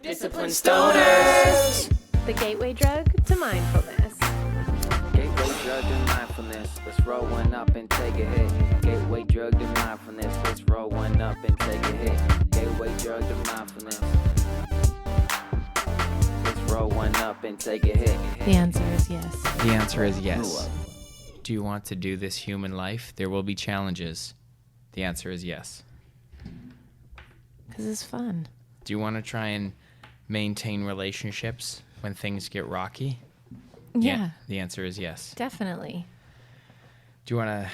Disciplined Stoners. The gateway drug to mindfulness. Gateway drug to mindfulness. Let's roll one up and take a hit. Gateway drug to mindfulness. Let's roll one up and take a hit. Gateway drug to mindfulness. Let's roll one up and take a hit. The answer is yes. The answer is yes. Do you want to do this human life? There will be challenges. The answer is yes. Because it's fun. Do you want to try and maintain relationships when things get rocky? Yeah. The answer is yes. Definitely. Do you want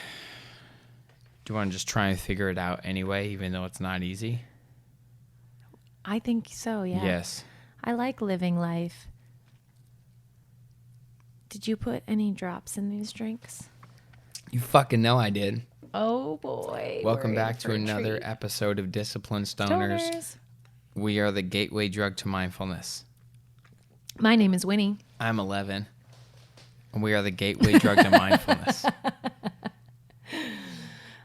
to just try and figure it out anyway, even though it's not easy? I think so, yeah. Yes. I like living life. Did you put any drops in these drinks? You fucking know I did. Oh, boy. Welcome back to another episode of Disciplined Stoners. We are the gateway drug to mindfulness. My name is Winnie. I'm Ellevan. And we are the gateway drug to mindfulness.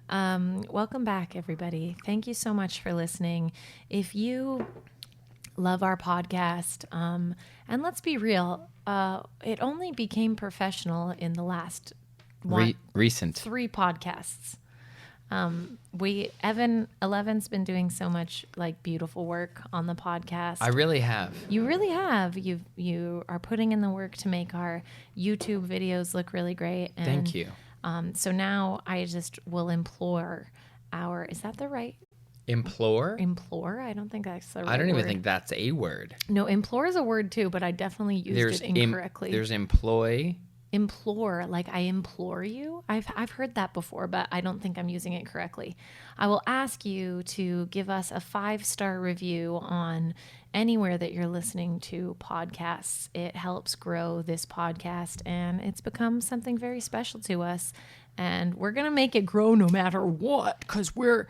Welcome back, everybody. Thank you so much for listening. If you love our podcast, and let's be real, it only became professional in the last Recent 3 podcasts. Ellevan's been doing so much like beautiful work on the podcast. I really have. You really have. You are putting in the work to make our YouTube videos look really great. And, Thank you. So now I just will implore is that the right? Implore? Implore? I don't think that's the right I don't even word. think that's a word. No, implore is a word too, but I definitely used it incorrectly. There's employ. Implore, like I implore you. I've heard that before, but I don't think I'm using it correctly. I will ask you to give us a 5-star review on anywhere that you're listening to podcasts. It helps grow this podcast, and it's become something very special to us. And we're gonna make it grow no matter what, because we're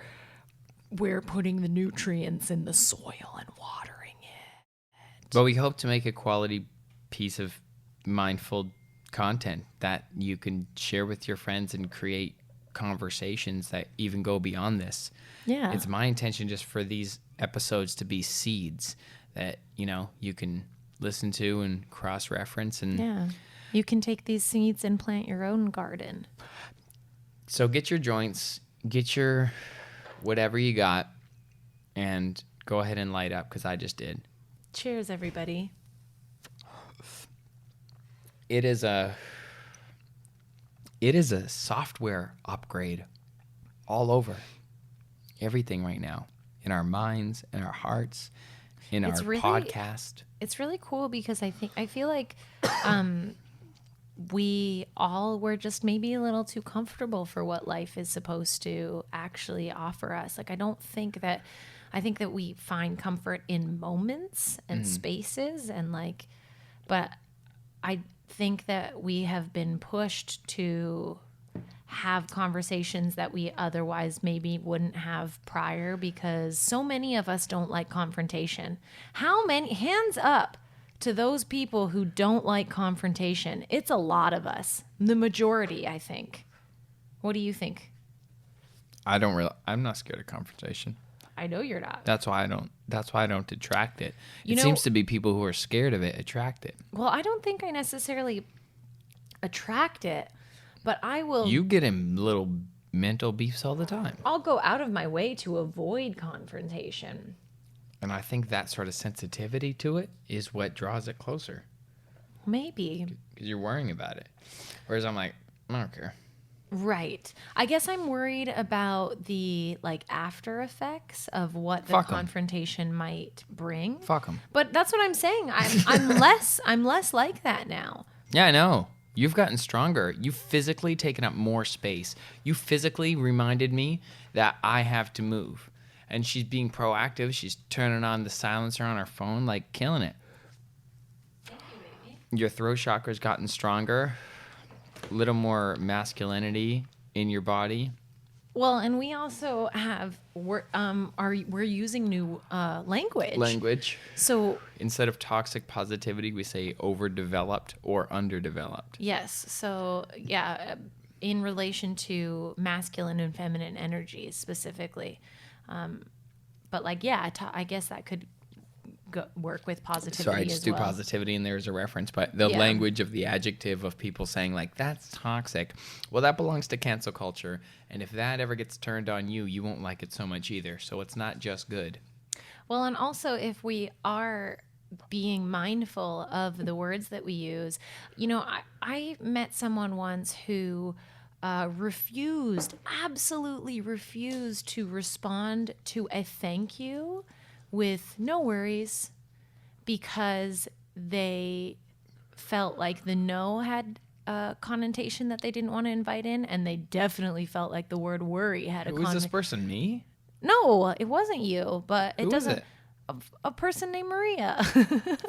putting the nutrients in the soil and watering it. But we hope to make a quality piece of mindful content that you can share with your friends and create conversations that even go beyond this. Yeah. It's my intention just for these episodes to be seeds that, you can listen to and cross-reference. And yeah. You can take these seeds and plant your own garden. So get your joints, get your whatever you got, and go ahead and light up, because I just did. Cheers, everybody. It is a software upgrade all over everything right now, in our minds, in our hearts, in our podcast. It's really cool because I feel like we all were just maybe a little too comfortable for what life is supposed to actually offer us. Like I think that we find comfort in moments and spaces and but I think that we have been pushed to have conversations that we otherwise maybe wouldn't have prior, because so many of us don't like confrontation. How many hands up to those people who don't like confrontation? It's a lot of us. The majority, I think. What do you think? I'm not scared of confrontation. I know you're not. That's why I don't attract it. It seems to be people who are scared of it attract it. Well, I don't think I necessarily attract it, but I will. You get in little mental beefs all the time. I'll go out of my way to avoid confrontation. And I think that sort of sensitivity to it is what draws it closer. Maybe. Because you're worrying about it. Whereas I'm like, I don't care. Right. I guess I'm worried about the after effects of what the confrontation might bring. Fuck them. But that's what I'm saying. I'm less like that now. Yeah, I know. You've gotten stronger. You've physically taken up more space. You physically reminded me that I have to move. And she's being proactive. She's turning on the silencer on her phone, killing it. Thank you, baby. Your throat chakra's gotten stronger. A little more masculinity in your body. Well, and we also we're using new language. So instead of toxic positivity, we say overdeveloped or underdeveloped. Yes. So yeah, in relation to masculine and feminine energies specifically. But I guess that could work with positivity. Sorry, I just as do well. positivity and there's a reference, but the language of the adjective of people saying like, that's toxic. Well, that belongs to cancel culture. And if that ever gets turned on you, you won't like it so much either. So it's not just good. Well, and also if we are being mindful of the words that we use, I met someone once who absolutely refused to respond to a thank you with no worries, because they felt like the no had a connotation that they didn't want to invite in, and they definitely felt like the word worry had a Who is this person? Me? No, it wasn't you, but it Who is doesn't. it? A person named Maria.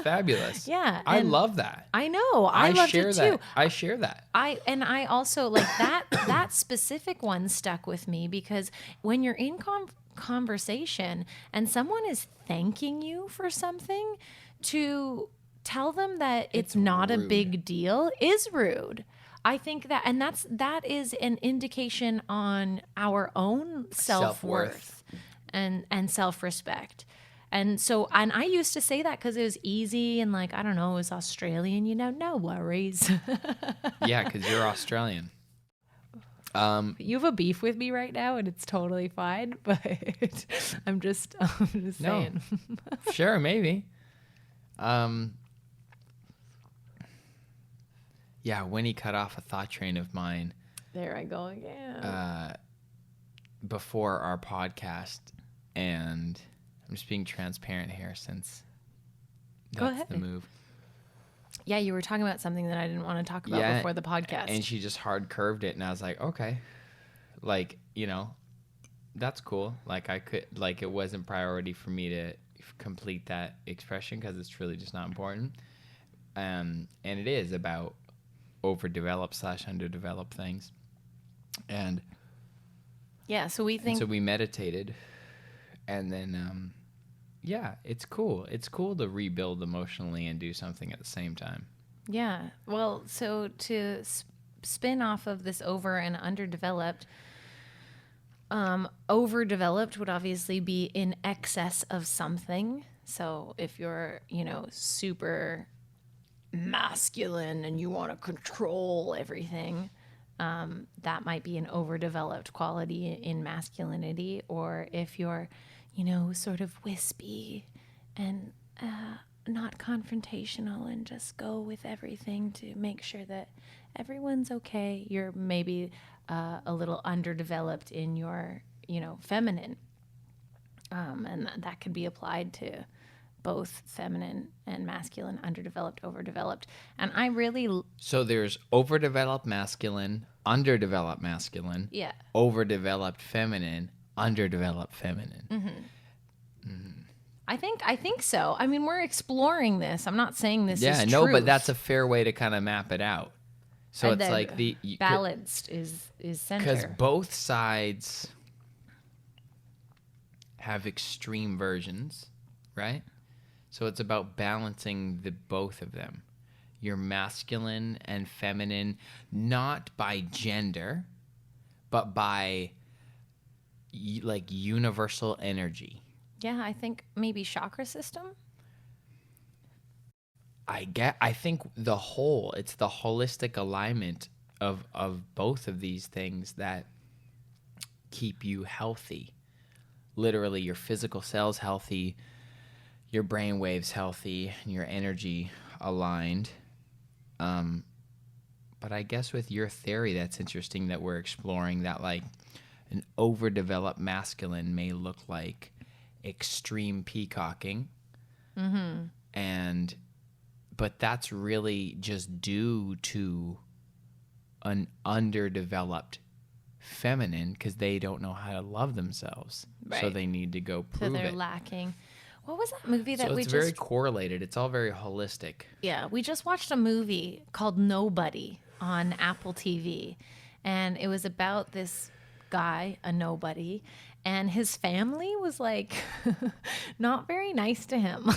Fabulous. Yeah, I and love that. I know. I loved share it that. too. I share that. I also like that specific one stuck with me, because when you're in conversation and someone is thanking you for something, to tell them that it's not rude. a big deal is rude. I think that, and that is an indication on our own self-worth and self-respect. And so, and I used to say that because it was easy and like, I don't know, it was Australian, no worries. Yeah, because you're Australian. You have a beef with me right now and it's totally fine, but I'm just saying. Sure, maybe. Yeah, Winnie cut off a thought train of mine There I go again. before our podcast, and I'm just being transparent here since Go that's ahead. the move. Yeah, you were talking about something that I didn't want to talk about before the podcast. And she just hard curved it, and I was like, okay, like, that's cool. Like it wasn't priority for me to complete that expression because it's really just not important. And it is about overdeveloped / underdeveloped things. And yeah, so we think so we meditated, and then it's cool. It's cool to rebuild emotionally and do something at the same time. Yeah. Well, so to spin off of this over and underdeveloped, overdeveloped would obviously be in excess of something. So if you're, super masculine and you want to control everything, that might be an overdeveloped quality in masculinity. Or if you're, sort of wispy and not confrontational and just go with everything to make sure that everyone's okay, you're maybe a little underdeveloped in your, feminine. And that could be applied to both feminine and masculine, underdeveloped, overdeveloped. And I really... So there's overdeveloped masculine, underdeveloped masculine, Yeah. overdeveloped feminine, underdeveloped feminine. I think so. I mean, we're exploring this. I'm not saying this is Yeah, truth. no, but that's a fair way to kind of map it out. So And it's then like balanced is center. because both sides have extreme versions, right? So it's about balancing the both of them. Your masculine and feminine, not by gender, but by like universal energy. Yeah, I think maybe chakra system. I think it's the holistic alignment of both of these things that keep you healthy. Literally, your physical cells healthy, your brain waves healthy, and your energy aligned. But I guess with your theory, that's interesting that we're exploring that, like, an overdeveloped masculine may look like extreme peacocking. But that's really just due to an underdeveloped feminine because they don't know how to love themselves. So Right. they need to go So prove they're it. lacking. What was that movie that So we it's just... very correlated. It's all very holistic. Yeah, we just watched a movie called Nobody on Apple TV. And it was about this guy, a nobody, and his family was like not very nice to him.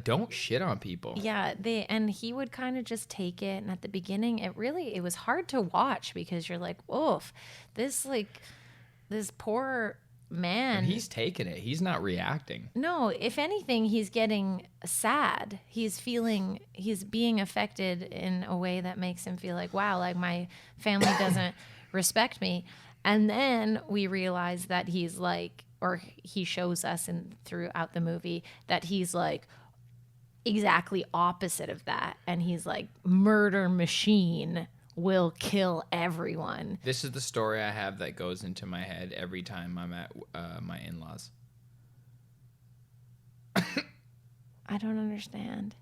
Don't shit on people. Yeah, and he would kind of just take it. And at the beginning, it was hard to watch because you're like, oof, this poor man. And he's taking it. He's not reacting. No, if anything, he's getting sad. He's being affected in a way that makes him feel like, wow, like my family doesn't respect me. And then we realize that he's like, or he shows us throughout the movie that he's like exactly opposite of that. And he's like, murder machine will kill everyone. This is the story I have that goes into my head every time I'm at my in-laws. I don't understand.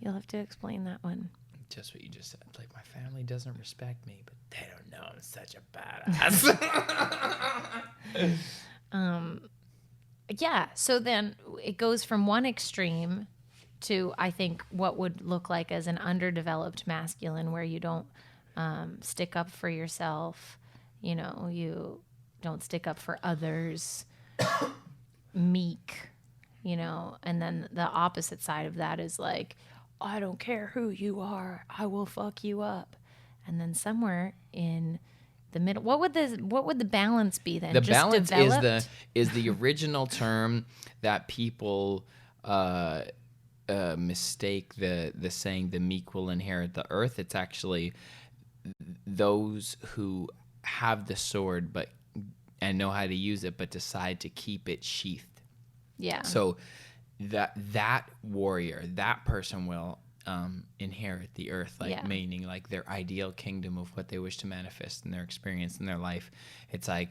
You'll have to explain that one. Just what you just said. Like, my family doesn't respect me, but they don't know I'm such a badass. Yeah, so then it goes from one extreme to, I think, what would look like as an underdeveloped masculine, where you don't stick up for yourself, you don't stick up for others, meek, and then the opposite side of that is like, I don't care who you are, I will fuck you up. And then somewhere in the middle, what would the balance be then? The Just balance developed? is the original term that people mistake the saying the meek will inherit the earth. It's actually those who have the sword and know how to use it, but decide to keep it sheathed. Yeah. So that warrior, that person will inherit the earth, meaning like their ideal kingdom of what they wish to manifest in their experience in their life. It's like,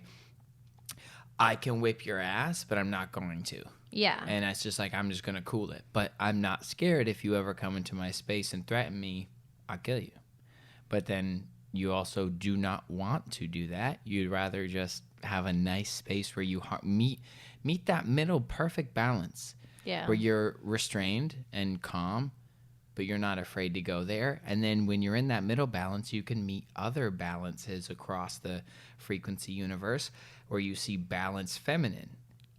I can whip your ass, but I'm not going to. Yeah. And it's just like, I'm just going to cool it. But I'm not scared. If you ever come into my space and threaten me, I'll kill you. But then you also do not want to do that. You'd rather just have a nice space where you meet that middle perfect balance. Yeah. Where you're restrained and calm, but you're not afraid to go there. And then when you're in that middle balance, you can meet other balances across the frequency universe where you see balance feminine.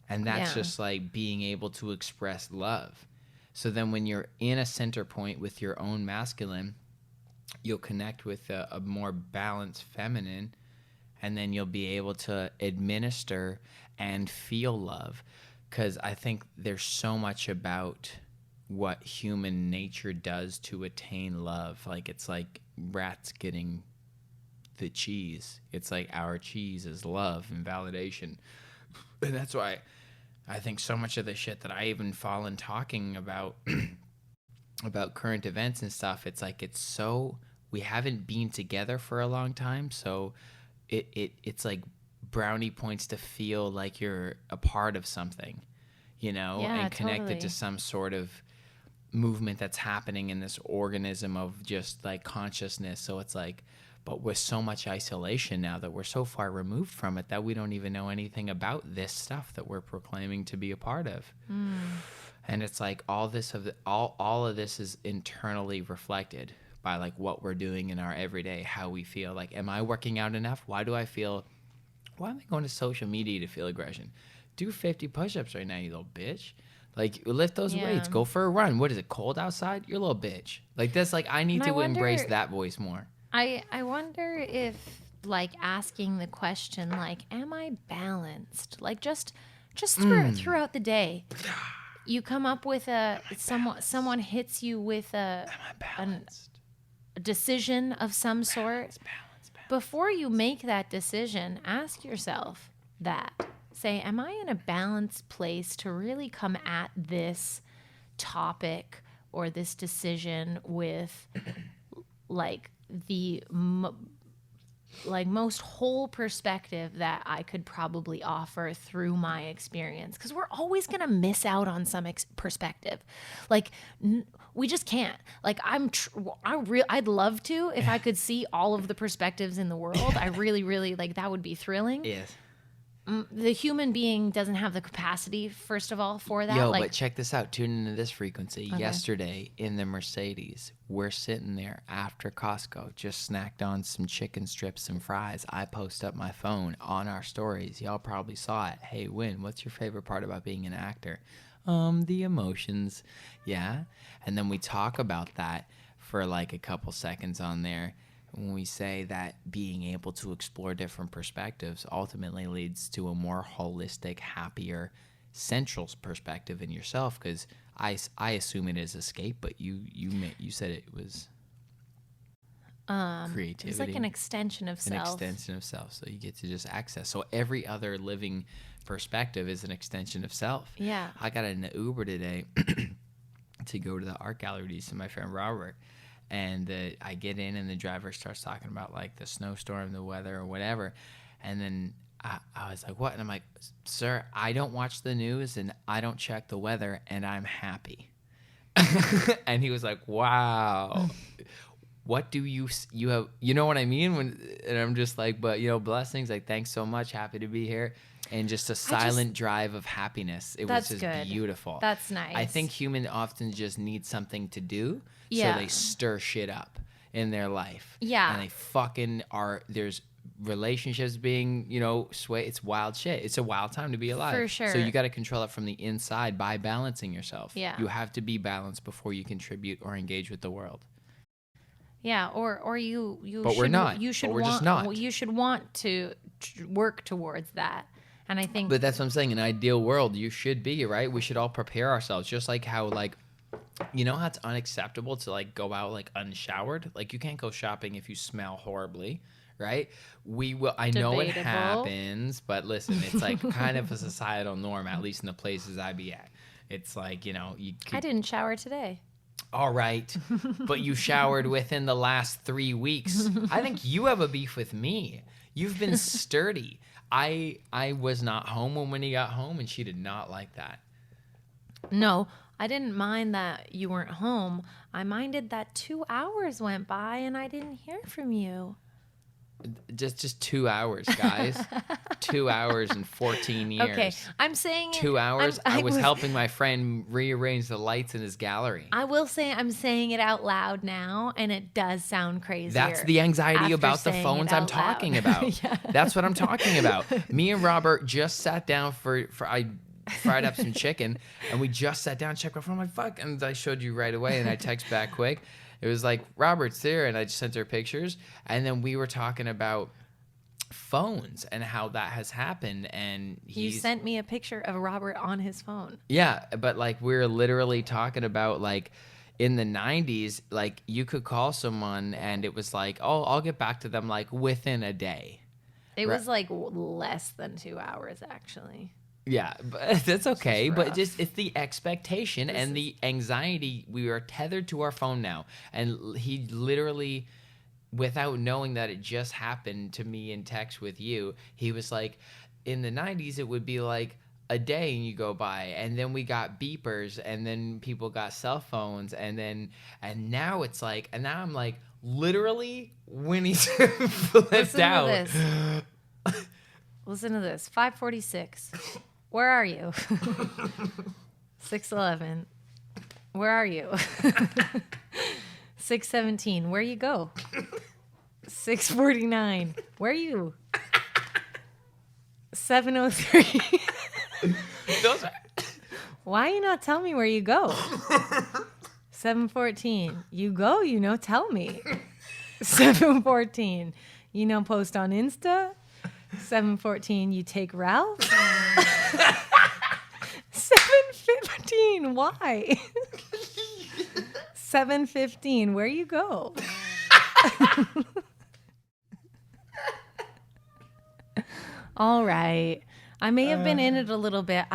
And that's just like being able to express love. So then when you're in a center point with your own masculine, you'll connect with a more balanced feminine, and then you'll be able to administer and feel love. Because I think there's so much about what human nature does to attain love. Like, it's like rats getting the cheese. It's like our cheese is love and validation. And that's why I think so much of the shit that I even fall in talking about about current events and stuff, it's like, it's so, we haven't been together for a long time, so it's like brownie points to feel like you're a part of something, and connected to some sort of movement that's happening in this organism of just like consciousness. So it's like, but with so much isolation now that we're so far removed from it that we don't even know anything about this stuff that we're proclaiming to be a part of. And it's like all of this is internally reflected by like what we're doing in our everyday, how we feel. Like, am I working out enough? Why am I going to social media to feel aggression? Do 50 push-ups right now, you little bitch. Like, lift those weights. Go for a run. What is it, cold outside? You're a little bitch. Like, that's like, I need to embrace that voice more. I wonder if, like, asking the question, like, am I balanced? Like, just throughout the day, you come up with someone hits you with a decision of some sort. Balance. Before you make that decision, ask yourself that. Say, am I in a balanced place to really come at this topic or this decision with like the most whole perspective that I could probably offer through my experience? Because we're always going to miss out on some perspective. Like, we just can't. Like, I'd love to if I could see all of the perspectives in the world. I really, really, like, that would be thrilling. Yes. The human being doesn't have the capacity, first of all, for that. But check this out. Tune into this frequency. Okay. Yesterday in the Mercedes, we're sitting there after Costco, just snacked on some chicken strips and fries. I post up my phone on our stories. Y'all probably saw it. Hey, Win, what's your favorite part about being an actor? The emotions. Yeah. And then we talk about that for like a couple seconds on there. when we say that being able to explore different perspectives ultimately leads to a more holistic, happier, central perspective in yourself. Because I assume it is escape, but you said it was creativity. It's like an extension of self. An extension of self. So you get to just access. So every other living perspective is an extension of self. Yeah. I got in an Uber today to go to the art gallery to see my friend Robert. And I get in and the driver starts talking about like the snowstorm, the weather or whatever. And then I was like, what? And I'm like, sir, I don't watch the news and I don't check the weather and I'm happy. And he was like, wow. What do you have? You know what I mean? And I'm just like, but blessings. Like, thanks so much. Happy to be here. And just a silent drive of happiness. It was just good. Beautiful. That's nice. I think humans often just need something to do. Yeah. So they stir shit up in their life. Yeah. And they fucking there's relationships being, sway. It's wild shit. It's a wild time to be alive. For sure. So you got to control it from the inside by balancing yourself. Yeah. You have to be balanced before you contribute or engage with the world. Yeah, or you. But we're not. You should But we're want. just not. You should want to work towards that, and I think. But that's what I'm saying. In an ideal world, you should be right. We should all prepare ourselves, just like how how it's unacceptable to go out unshowered. Like you can't go shopping if you smell horribly, right? We will. I know it Debatable. happens, but listen, it's kind of a societal norm, at least in the places I be at. It's you I didn't shower today. All right, but you showered within the last 3 weeks. I think you have a beef with me. You've been sturdy. I was not home when Winnie got home, and she did not like that. No, I didn't mind that you weren't home. I minded that 2 hours went by and I didn't hear from you. Just 2 hours, guys. 2 hours and 14 years. Okay, I'm saying 2 hours. I was was helping my friend rearrange the lights in his gallery. I will say I'm saying it out loud now, and it does sound crazy. That's the anxiety after about the saying phones it I'm out talking loud. about. Yeah. That's what I'm talking about. Me and Robert just sat down I fried up some chicken, and we just sat down and checked my phone. I'm like, fuck. And I showed you right away, and I text back quick. It was like, Robert's there, and I just sent her pictures. And then we were talking about phones and how that has happened. And You sent me a picture of Robert on his phone. Yeah, but we're literally talking about in the 90s, you could call someone and it was oh, I'll get back to them within a day. It was less than 2 hours, actually. Yeah, but that's okay. But rough. just it's the expectation and the anxiety. We are tethered to our phone now, and he literally, without knowing that it just happened to me in text with you, he was like, in the 90s it would be a day and you go by, and then we got beepers, and then people got cell phones, and now it's and now I'm literally Winnie's flipped out. Listen to this. 5:46. Where are you? 6:11. Where are you? 6:17. Where you go? 6:49. Where are you? 7:03. Those are... Why you not tell me where you go? 7:14. You go, tell me. 7:14. Post on Insta. 7:14. You take Ralph. 7:15. Why? 7:15. Where you go? All right. I may have been in it a little bit.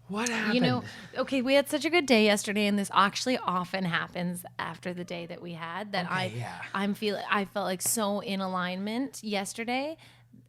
What happened? Okay, we had such a good day yesterday, and this actually often happens after the day that we had. That I felt so in alignment yesterday,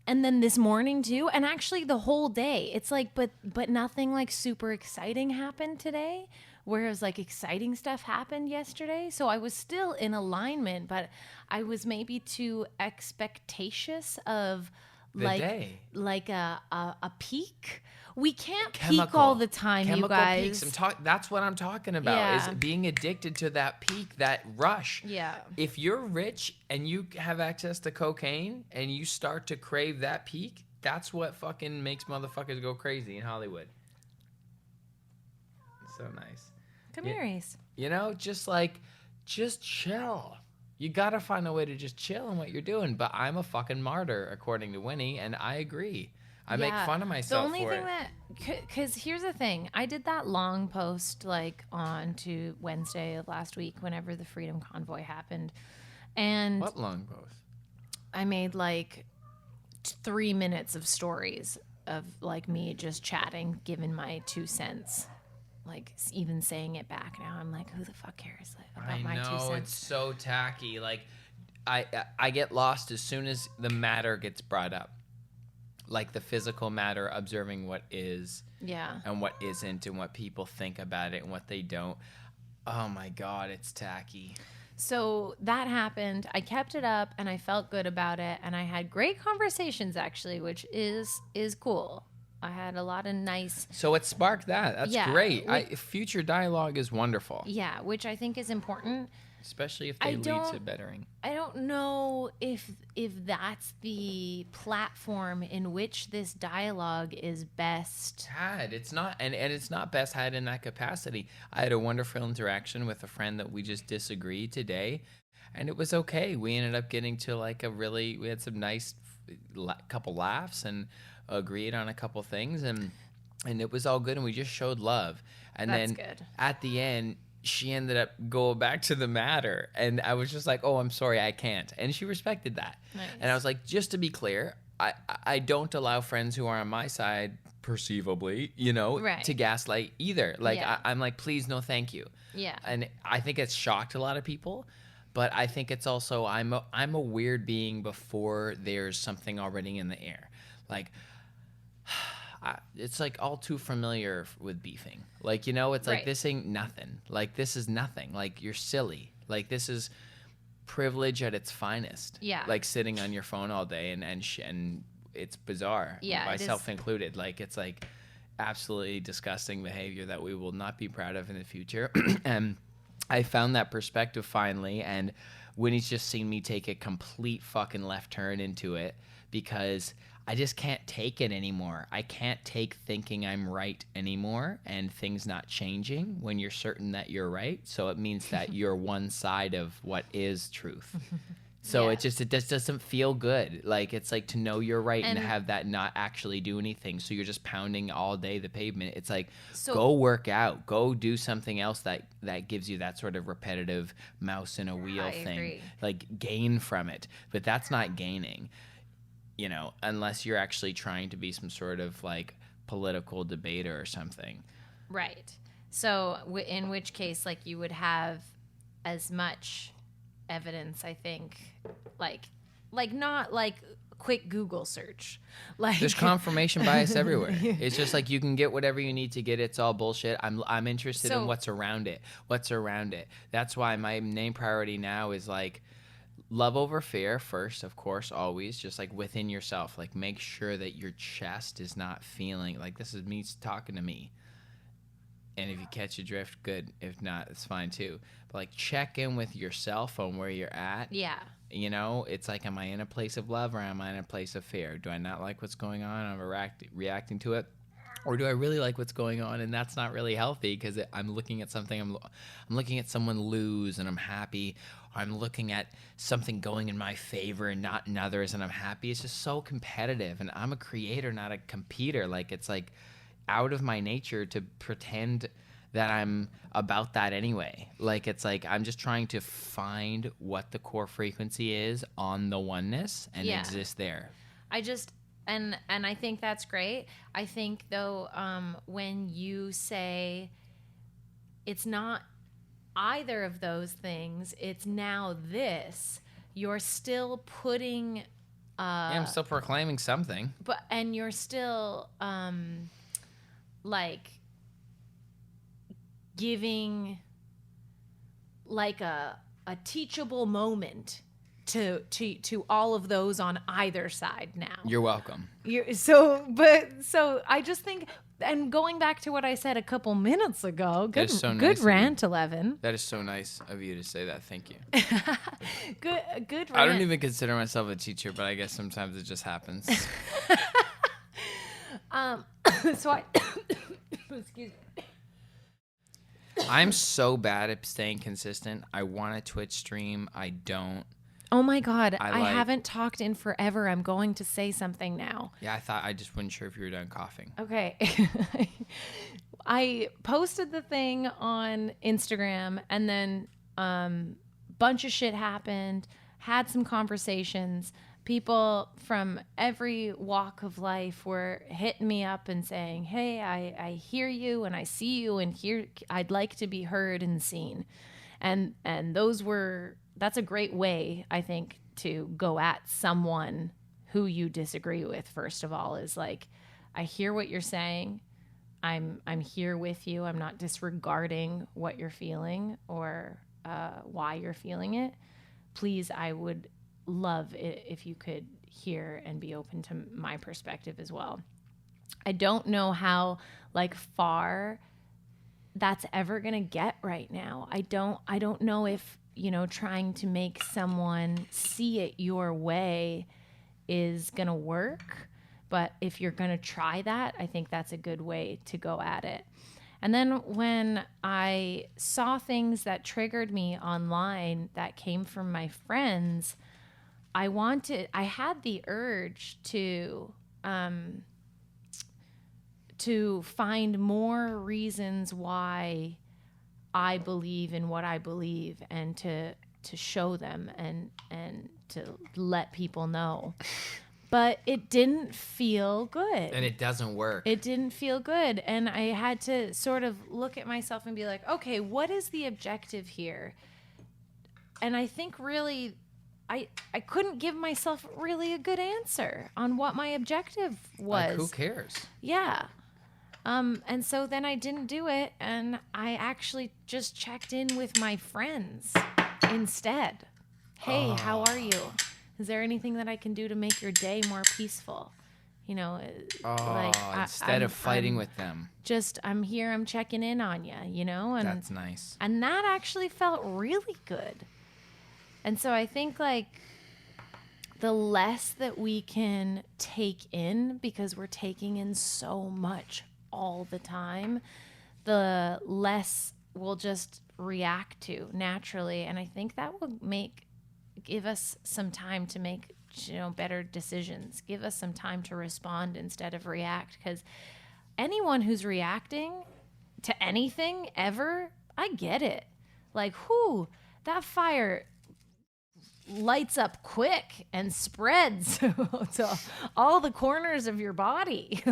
and then this morning too, and actually the whole day. It's but nothing super exciting happened today. Whereas exciting stuff happened yesterday. So I was still in alignment, but I was maybe too expectatious of the day. A peak. We can't peak all the time, you guys. Peaks. That's what I'm talking about, is being addicted to that peak, that rush. Yeah. If you're rich and you have access to cocaine and you start to crave that peak, that's what fucking makes motherfuckers go crazy in Hollywood. So nice. Come here, Ace. Just chill. You got to find a way to just chill in what you're doing. But I'm a fucking martyr, according to Winnie, and I agree. I make fun of myself for it. The only thing because here's the thing. I did that long post like on to Wednesday of last week whenever the Freedom Convoy happened. And What long post? I made like 3 minutes of stories of like me just chatting, giving my 2 cents. Like even saying it back now, I'm like, who the fuck cares about my 2 cents? I know, it's so tacky. Like, I get lost as soon as the matter gets brought up. Like the physical matter, observing what is and what isn't and what people think about it and what they don't. Oh my God, it's tacky. So that happened. I kept it up and I felt good about it. And I had great conversations actually, which is cool. I had a lot of nice. So it sparked that. That's great. Future dialogue is wonderful. Yeah, which I think is important. Especially if they lead to bettering. I don't know if that's the platform in which this dialogue is best had. It's not, and it's not best had in that capacity. I had a wonderful interaction with a friend that we just disagreed today, and it was okay. We ended up getting to like we had some nice couple laughs and agreed on a couple things, and it was all good, and we just showed love. And that's then good. At the end, she ended up going back to the matter, and I was just like, oh, I'm sorry, I can't. And she respected that. Nice. And I was like, just to be clear, I don't allow friends who are on my side, perceivably, to gaslight either. Like, I'm like, please, no, thank you. Yeah. And I think it's shocked a lot of people, but I think it's also, I'm a weird being before there's something already in the air. Like, it's like all too familiar with beefing. Like, it's like, this ain't nothing. Like, this is nothing. Like, you're silly. Like, this is privilege at its finest. Yeah. Like sitting on your phone all day and it's bizarre. Yeah. Myself included. Like, it's like absolutely disgusting behavior that we will not be proud of in the future. And I found that perspective finally, and Winnie's just seen me take a complete fucking left turn into it because I just can't take it anymore. I can't take thinking I'm right anymore and things not changing when you're certain that you're right. So it means that you're one side of what is truth. So it just doesn't feel good. Like, it's like to know you're right and to have that not actually do anything. So you're just pounding all day the pavement. It's like, go work out. Go do something else that gives you that sort of repetitive mouse in a wheel thing. Agree. Like, gain from it. But that's not gaining. Unless you're actually trying to be some sort of like political debater or something. Right. So in which case, like, you would have as much evidence, I think, like not like quick Google search. Like, there's confirmation bias everywhere. It's just like you can get whatever you need to get. It's all bullshit. I'm interested in what's around it. That's why my main priority now is like, love over fear first, of course, always, just like within yourself. Like, make sure that your chest is not feeling like this is me talking to me. And if you catch a drift, good. If not, it's fine too. But like, check in with yourself on where you're at. Yeah. It's like, am I in a place of love or am I in a place of fear? Do I not like what's going on? I'm reacting to it. Or do I really like what's going on? And that's not really healthy because I'm looking at something. I'm looking at someone lose and I'm happy. Or I'm looking at something going in my favor and not in others and I'm happy. It's just so competitive. And I'm a creator, not a competitor. Like, it's like out of my nature to pretend that I'm about that anyway. Like, it's like I'm just trying to find what the core frequency is on the oneness and exist there. And I think that's great. I think, though, when you say it's not either of those things, it's now this, you're still putting... I'm still proclaiming something. And you're still, like, giving, like, a teachable moment to all of those on either side now. You're welcome. So I just think, and going back to what I said a couple minutes ago, good rant, Ellevan. That is so nice of you to say that. Thank you. Good rant. I don't even consider myself a teacher, but I guess sometimes it just happens. So I, excuse me. I'm so bad at staying consistent. I want a Twitch stream. I don't. Oh my God. I I like- haven't talked in forever. I'm going to say something now. Yeah, I just wasn't sure if you were done coughing. Okay. I posted the thing on Instagram, and then bunch of shit happened, had some conversations. People from every walk of life were hitting me up and saying, hey, I hear you and I see you, and here I'd like to be heard and seen. And that's a great way, I think, to go at someone who you disagree with. First of all, is like, I hear what you're saying. I'm here with you. I'm not disregarding what you're feeling or why you're feeling it. Please, I would love it if you could hear and be open to my perspective as well. I don't know how far that's ever going to get right now. I don't know if, trying to make someone see it your way is going to work. But if you're going to try that, I think that's a good way to go at it. And then when I saw things that triggered me online that came from my friends, I had the urge to find more reasons why I believe in what I believe, and to show them and to let people know. But it didn't feel good. And it doesn't work. It didn't feel good. And I had to sort of look at myself and be like, okay, what is the objective here? And I think really, I couldn't give myself really a good answer on what my objective was. Who cares? Yeah. And so then I didn't do it, and I actually just checked in with my friends instead. Hey, how are you? Is there anything that I can do to make your day more peaceful? Instead of fighting with them. I'm here, I'm checking in on you, and That's nice. And that actually felt really good. And so I think the less that we can take in, because we're taking in so much all the time, the less we'll just react to naturally. And I think that will give us some time to make better decisions, give us some time to respond instead of react. Because anyone who's reacting to anything ever, I get it. That fire lights up quick and spreads to all the corners of your body.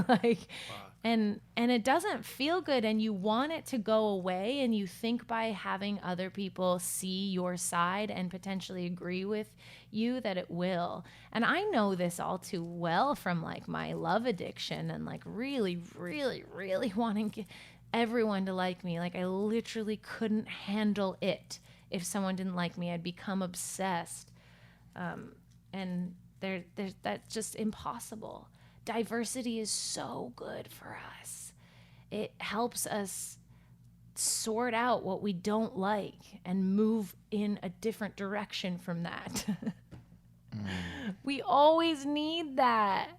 And it doesn't feel good, and you want it to go away, and you think by having other people see your side and potentially agree with you that it will. And I know this all too well from my love addiction and really, really, really wanting everyone to like me. I literally couldn't handle it. If someone didn't like me, I'd become obsessed. And that's just impossible. Diversity is so good for us. It helps us sort out what we don't like and move in a different direction from that. We always need that.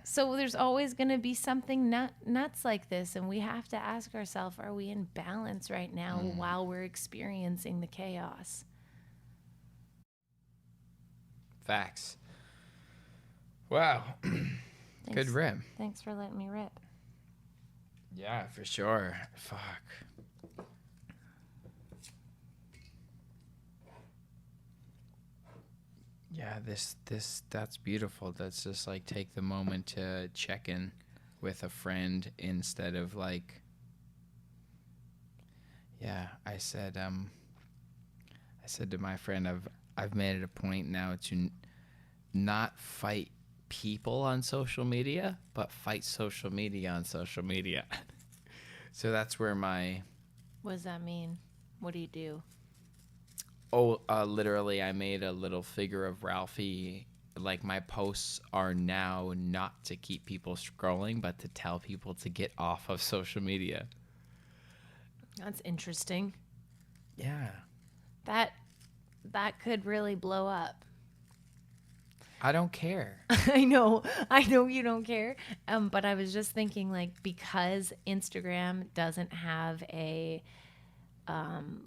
So there's always going to be something nuts like this, and we have to ask ourselves, are we in balance right now while we're experiencing the chaos? Facts. Wow. Good rip. Thanks for letting me rip. Yeah, for sure. Fuck. Yeah, that's beautiful. That's just take the moment to check in with a friend instead of yeah, I said to my friend, I've made it a point now to not fight people on social media, but fight social media on social media. So that's where What does that mean? What do you do? Literally, I made a little figure of Ralphie. My posts are now not to keep people scrolling, but to tell people to get off of social media. That's interesting. Yeah. That could really blow up. I don't care. I know you don't care. But I was just thinking, because Instagram doesn't have a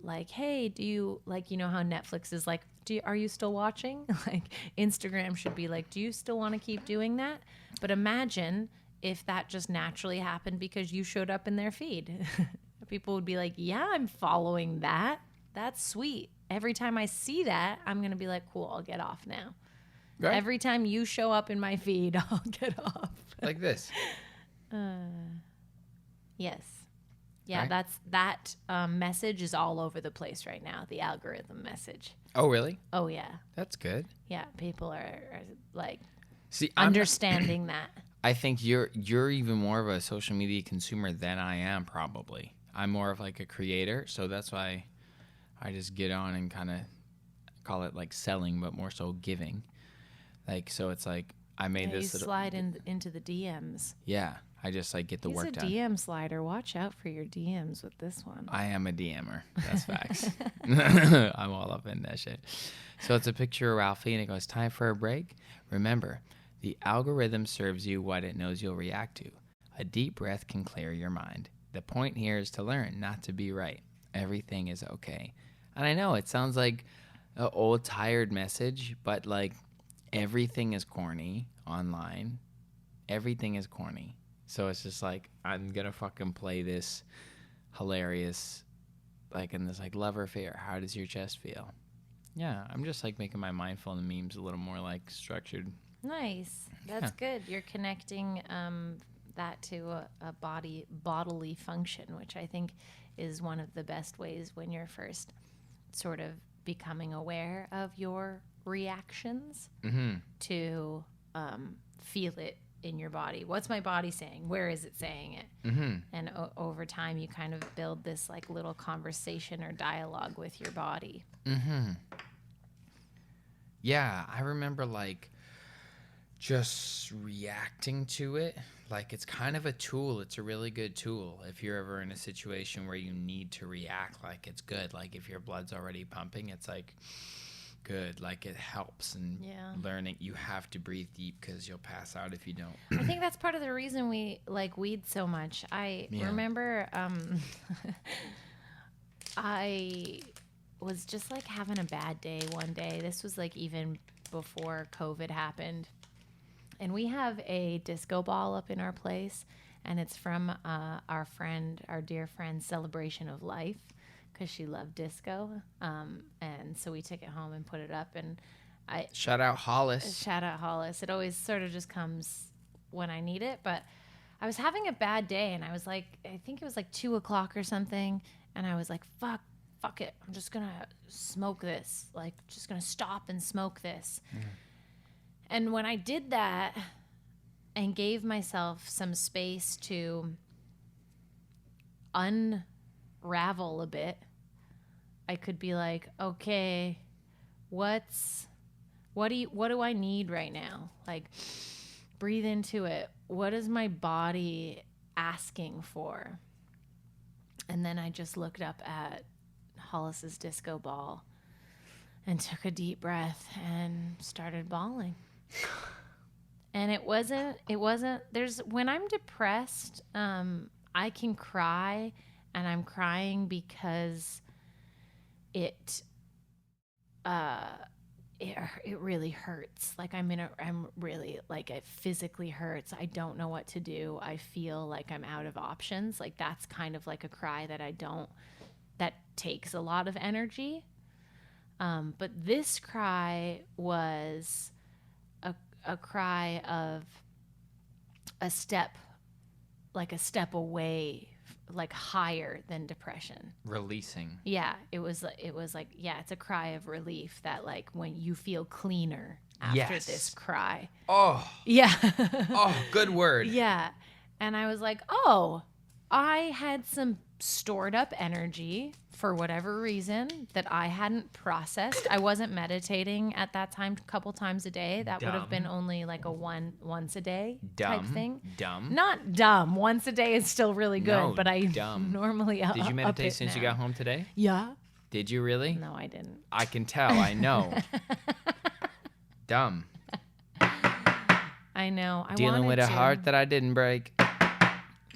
like, hey, do you like, you know how Netflix is like, are you still watching? Like Instagram should be like, do you still want to keep doing that? But imagine if that just naturally happened because you showed up in their feed. People would be like, yeah, I'm following that. That's sweet. Every time I see that, I'm going to be like, cool, I'll get off now. Right. Every time you show up in my feed, I'll get off. Like this. Yes. Yeah, Right. that message is all over the place right now, the algorithm message. Oh, really? Oh, yeah. That's good. Yeah, people are like See, understanding that. I think you're even more of a social media consumer than I am, probably. I'm more of like a creator, so that's why I just get on and kind of call it like selling, but more so giving. Like, so it's like I made You this. slide into the DMs. Yeah, I just like get the He's work a done. DM slider. Watch out for your DMs with this one. I am a DMer. That's facts. I'm all up in that shit. So it's a picture of Ralphie, and it goes, time for a break. Remember, the algorithm serves you what it knows you'll react to. A deep breath can clear your mind. The point here is to learn, not to be right. Everything is okay. And I know it sounds like an old, tired message, but like everything is corny online. Everything is corny. So it's just like, I'm going to fucking play this hilarious, like in this like love or fear. How does your chest feel? Yeah, I'm just like making my mindful and memes a little more like structured. Nice. That's good. You're connecting that to a bodily function, which I think is one of the best ways when you're first sort of becoming aware of your reactions to feel it in your body. What's my body saying? Where is it saying it? And over time, you kind of build this like little conversation or dialogue with your body. Yeah, I remember like just reacting to it. Like it's kind of a tool. It's a really good tool if you're ever in a situation where you need to react. Like it's good. Like if your blood's already pumping, it's like good. Like it helps. And learning, you have to breathe deep because you'll pass out if you don't. I think that's part of the reason we like weed so much. I remember I was just like having a bad day one day. This was like even before COVID happened. And we have a disco ball up in our place, and it's from our dear friend's celebration of life, because she loved disco. And so we took it home and put it up. And Shout out Hollis. Shout out Hollis. It always sort of just comes when I need it. But I was having a bad day, and I was like, I think it was like 2:00 or something, and I was like, fuck it. I'm just going to smoke this. Like, just going to stop and smoke this. And when I did that and gave myself some space to unravel a bit, I could be like, okay, what do I need right now? Like, breathe into it. What is my body asking for? And then I just looked up at Hollis's disco ball and took a deep breath and started bawling. And it wasn't, when I'm depressed, I can cry, and I'm crying because it really hurts. Like I'm really, like, it physically hurts. I don't know what to do. I feel like I'm out of options. Like that's kind of like a cry that takes a lot of energy. But this cry was a cry of a step away, like higher than depression. Releasing. Yeah, it was like, yeah, it's a cry of relief that like when you feel cleaner after this cry. Oh. Yeah. Oh, good word. Yeah. And I was like, oh, I had some stored up energy for whatever reason that I hadn't processed. I wasn't meditating at that time a couple times a day. That would have been only like a once a day type thing. Dumb. Not dumb. Once a day is still really good, No, but I dumb. normally Did you meditate since you got home today? Yeah. Did you really? No, I didn't. I can tell. I know. Dumb. I know. Dealing with a heart that I didn't break.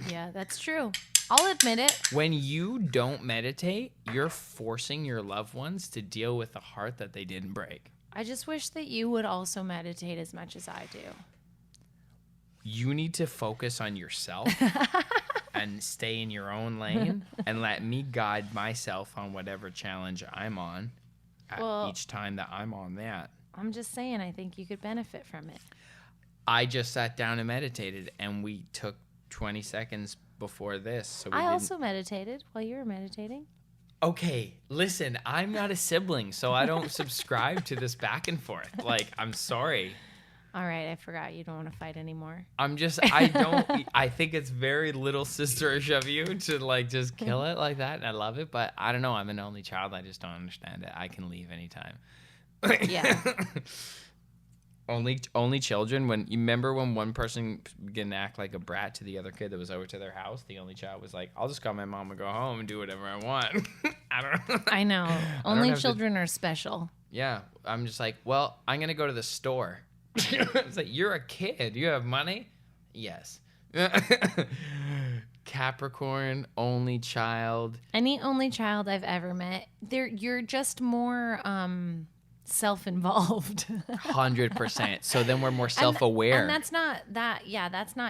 Yeah, that's true. I'll admit it. When you don't meditate, you're forcing your loved ones to deal with a heart that they didn't break. I just wish that you would also meditate as much as I do. You need to focus on yourself and stay in your own lane and let me guide myself on whatever challenge I'm on each time that I'm on that. I'm just saying, I think you could benefit from it. I just sat down and meditated, and we took 20 seconds before this. So I also meditated while you were meditating. Okay, listen, I'm not a sibling, so I don't subscribe to this back and forth. Like, I'm sorry. All right, I forgot you don't want to fight anymore. I think it's very little sisterish of you to like just kill it like that, and I love it, but I don't know, I'm an only child, I just don't understand it. I can leave anytime. Yeah. Only children, when you remember when one person began to act like a brat to the other kid that was over to their house, the only child was like, I'll just call my mom and go home and do whatever I want. I don't know. I know. Only children are special. Yeah. I'm just like, well, I'm going to go to the store. It's like, you're a kid. You have money? Yes. Capricorn, only child. Any only child I've ever met, you're just more self-involved. 100%. So then we're more self-aware. And that's not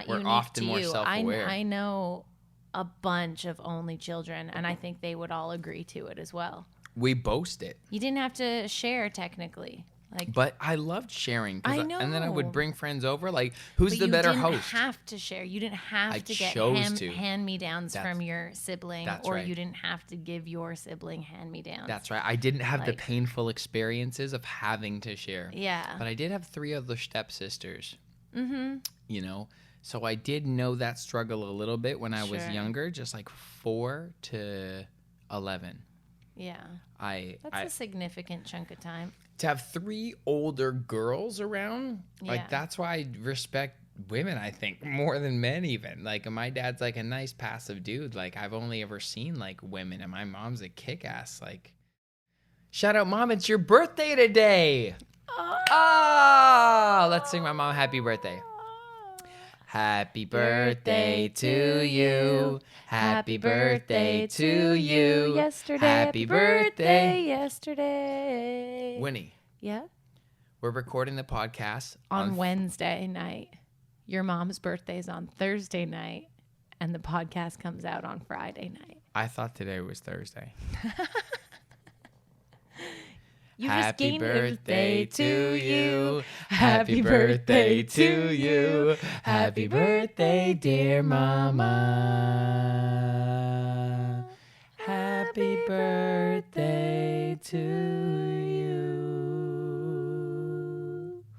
We're unique often to more you. self-aware. I know a bunch of only children, and I think they would all agree to it as well. We boast it. You didn't have to share technically. But I loved sharing. I know. And then I would bring friends over. Like, who's the you better didn't host? have to share. You didn't have to get hand-me-downs from your sibling, or right. you didn't have to give your sibling hand-me-downs. That's right. I didn't have the painful experiences of having to share. Yeah. But I did have 3 other stepsisters. Mm-hmm. You know? So I did know that struggle a little bit when I was younger, just like 4 to 11. Yeah. That's a significant chunk of time. To have 3 older girls around, like, Yeah. that's why I respect women, I think, more than men even. Like, my dad's, like, a nice, passive dude. Like, I've only ever seen, like, women, and my mom's a kick-ass, like... Shout out, Mom, it's your birthday today! Oh! Let's sing my mom happy birthday. Happy birthday to you. Happy birthday to you. Yesterday. Happy birthday. Yesterday. Winnie. Yeah? We're recording the podcast On Wednesday night. Your mom's birthday's on Thursday night, and the podcast comes out on Friday night. I thought today was Thursday. Happy birthday to you. Happy birthday to you. Happy birthday, dear Mama. Happy birthday to you.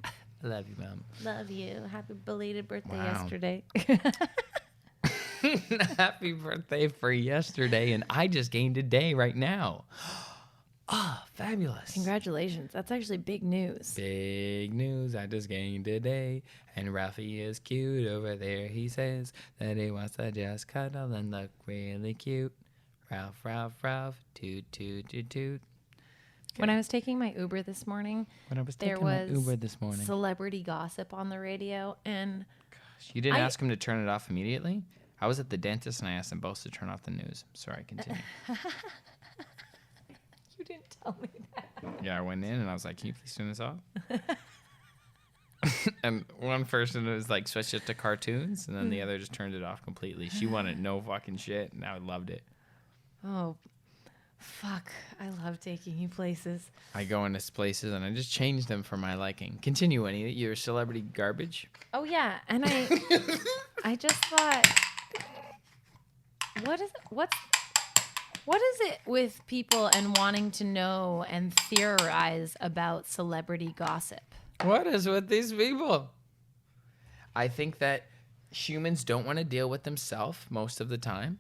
I love you, Mom. Love you. Happy belated birthday yesterday. Happy birthday for yesterday, and I just gained a day right now. Ah, fabulous. Congratulations. That's actually big news. Big news. I just gained a day. And Ralphie is cute over there. He says that he wants to just cuddle and look really cute. Ralph, Ralph, Ralph. Toot, toot, toot, toot. Okay. When I was taking my Uber this morning, there was celebrity gossip on the radio. And you didn't ask him to turn it off immediately? I was at the dentist and I asked them both to turn off the news. Sorry, continue. You didn't tell me that. Yeah, I went in and I was like, can you please turn this off? And one person was like, switched it to cartoons, and then the other just turned it off completely. She wanted no fucking shit, and I loved it. Oh, fuck. I love taking you places. I go into places and I just change them for my liking. Continue, Annie. Your celebrity garbage? Oh, yeah. And I just thought, what is it with people and wanting to know and theorize about celebrity gossip? What is with these people? I think that humans don't want to deal with themselves most of the time.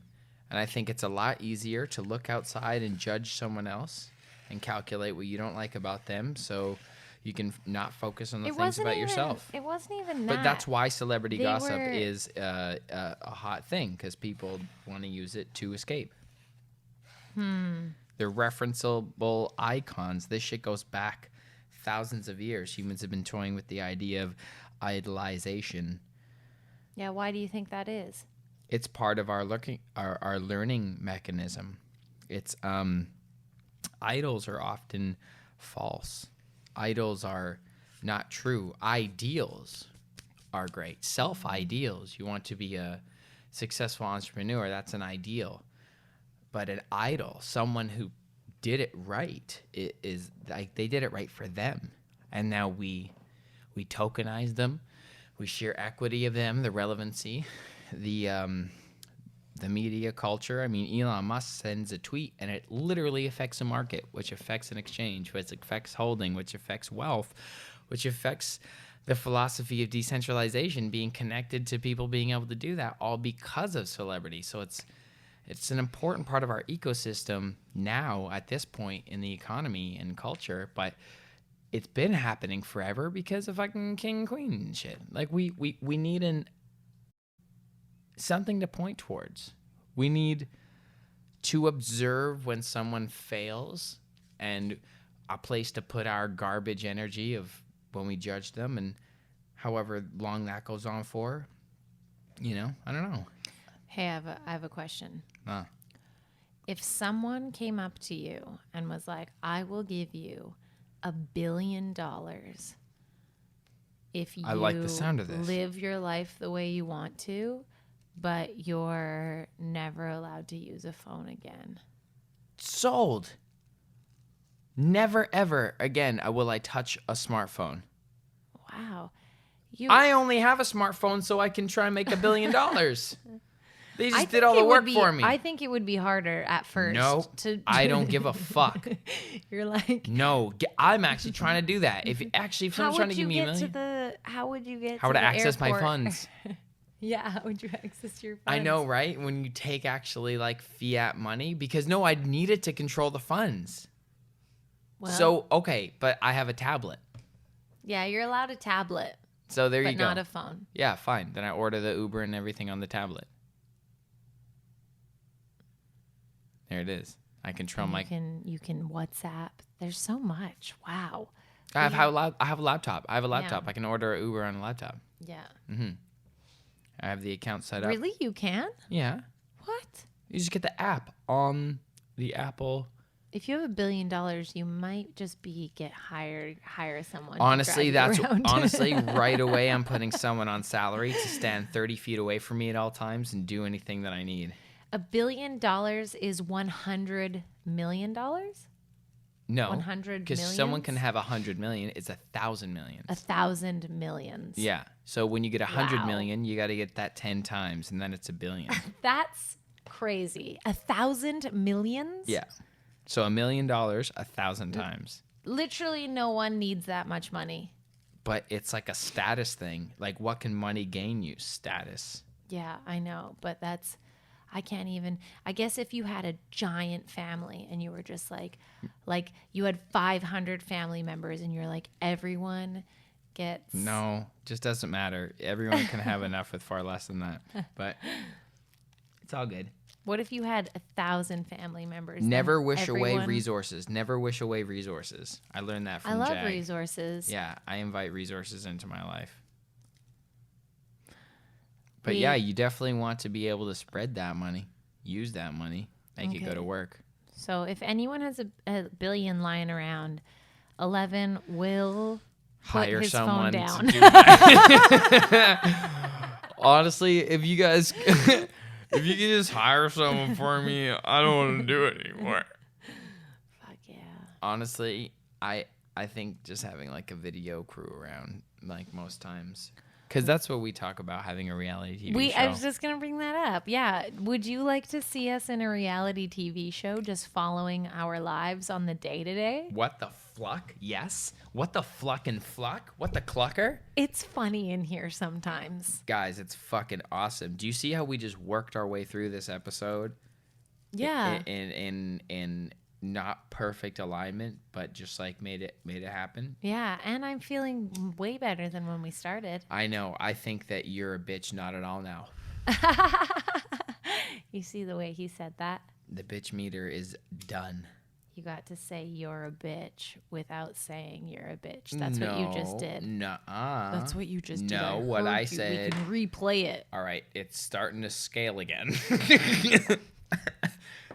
And I think it's a lot easier to look outside and judge someone else and calculate what you don't like about them so you can not focus on the things about yourself. It wasn't even that. But that's why celebrity gossip is a hot thing, because people want to use it to escape. They're referenceable icons. This shit goes back thousands of years. Humans have been toying with the idea of idolization. Yeah, why do you think that is? it's part of our learning mechanism. It's idols are often false. Idols are not true. Ideals are great. Self-ideals. You want to be a successful entrepreneur, that's an ideal. But an idol, someone who did it right, it is like they did it right for them. And now we tokenize them. We share equity of them, the relevancy, the media culture. I mean, Elon Musk sends a tweet and it literally affects a market, which affects an exchange, which affects holding, which affects wealth, which affects the philosophy of decentralization, being connected to people being able to do that, all because of celebrity. So it's an important part of our ecosystem now at this point in the economy and culture, but it's been happening forever because of fucking king and queen and shit. Like we need something to point towards. We need to observe when someone fails and a place to put our garbage energy of when we judge them, and however long that goes on for, I don't know. Hey, I have a question. If someone came up to you and was like, I will give you $1 billion if you I like the sound of this. Live your life the way you want to, but you're never allowed to use a phone again. Sold. Never, ever again will I touch a smartphone. Wow. I only have a smartphone so I can try and make $1 billion. They just did all the work for me. I think it would be harder at first. No, I don't give a fuck. You're like... No, I'm actually trying to do that. If someone's trying to give me $1 million... How would you get How would to I access airport? my funds? Yeah, how would you access your funds? I know, right? When you take actually like fiat money, because no, I'd need it to control the funds. Well, So, okay, but I have a tablet. yeah, you're allowed a tablet, So there you but go. not a phone. Yeah, fine. Then I order the Uber and everything on the tablet. There it is. I control my... You can WhatsApp. There's so much. Wow. I have a laptop. I have a laptop. Yeah. I can order an Uber on a laptop. Yeah. I have the account set up. Really? You can? Yeah. What? You just get the app on the Apple. If you have $1 billion, you might just hire someone. Honestly, to drive you around. right away, I'm putting someone on salary to stand 30 feet away from me at all times and do anything that I need. $1 billion is $100 million? No, 100 because millions? someone can have 100 million. It's 1,000 millions. 1,000 millions. Yeah. So when you get 100 Wow. million, you got to get that 10 times, and then it's $1 billion. That's crazy. 1,000 millions? Yeah. So $1 million 1,000 times. Literally no one needs that much money. But it's like a status thing. Like, what can money gain you? Status. Yeah, I know. But I can't even, I guess if you had a giant family and you were just like you had 500 family members and you're like, everyone gets. No, just doesn't matter. Everyone can have enough with far less than that. But it's all good. What if you had 1,000 family members? Never wish away resources. Never wish away resources. I learned that from I love Jag. resources. Yeah, I invite resources into my life. But yeah, you definitely want to be able to spread that money, use that money, make it go to work. So if anyone has a $1 billion lying around, Ellevan will Hire put his someone phone down. to do that. Honestly, if you guys, if you can just hire someone for me, I don't want to do it anymore. Fuck yeah. Honestly, I think just having like a video crew around, like most times. Because that's what we talk about, having a reality TV show. I was just going to bring that up. Yeah. Would you like to see us in a reality TV show just following our lives on the day-to-day? What the fluck? Yes. What the fluckin' fluck? What the clucker? It's funny in here sometimes. Guys, it's fucking awesome. Do you see how we just worked our way through this episode? Yeah. In not perfect alignment, but just like made it happen. Yeah, and I'm feeling way better than when we started. I know. I think that you're a bitch, not at all now. You see the way he said that? The bitch meter is done. You got to say you're a bitch without saying you're a bitch. That's what you just did. Nuh-uh. That's what you just did. No, what I heard you. said. We can replay it. All right, it's starting to scale again.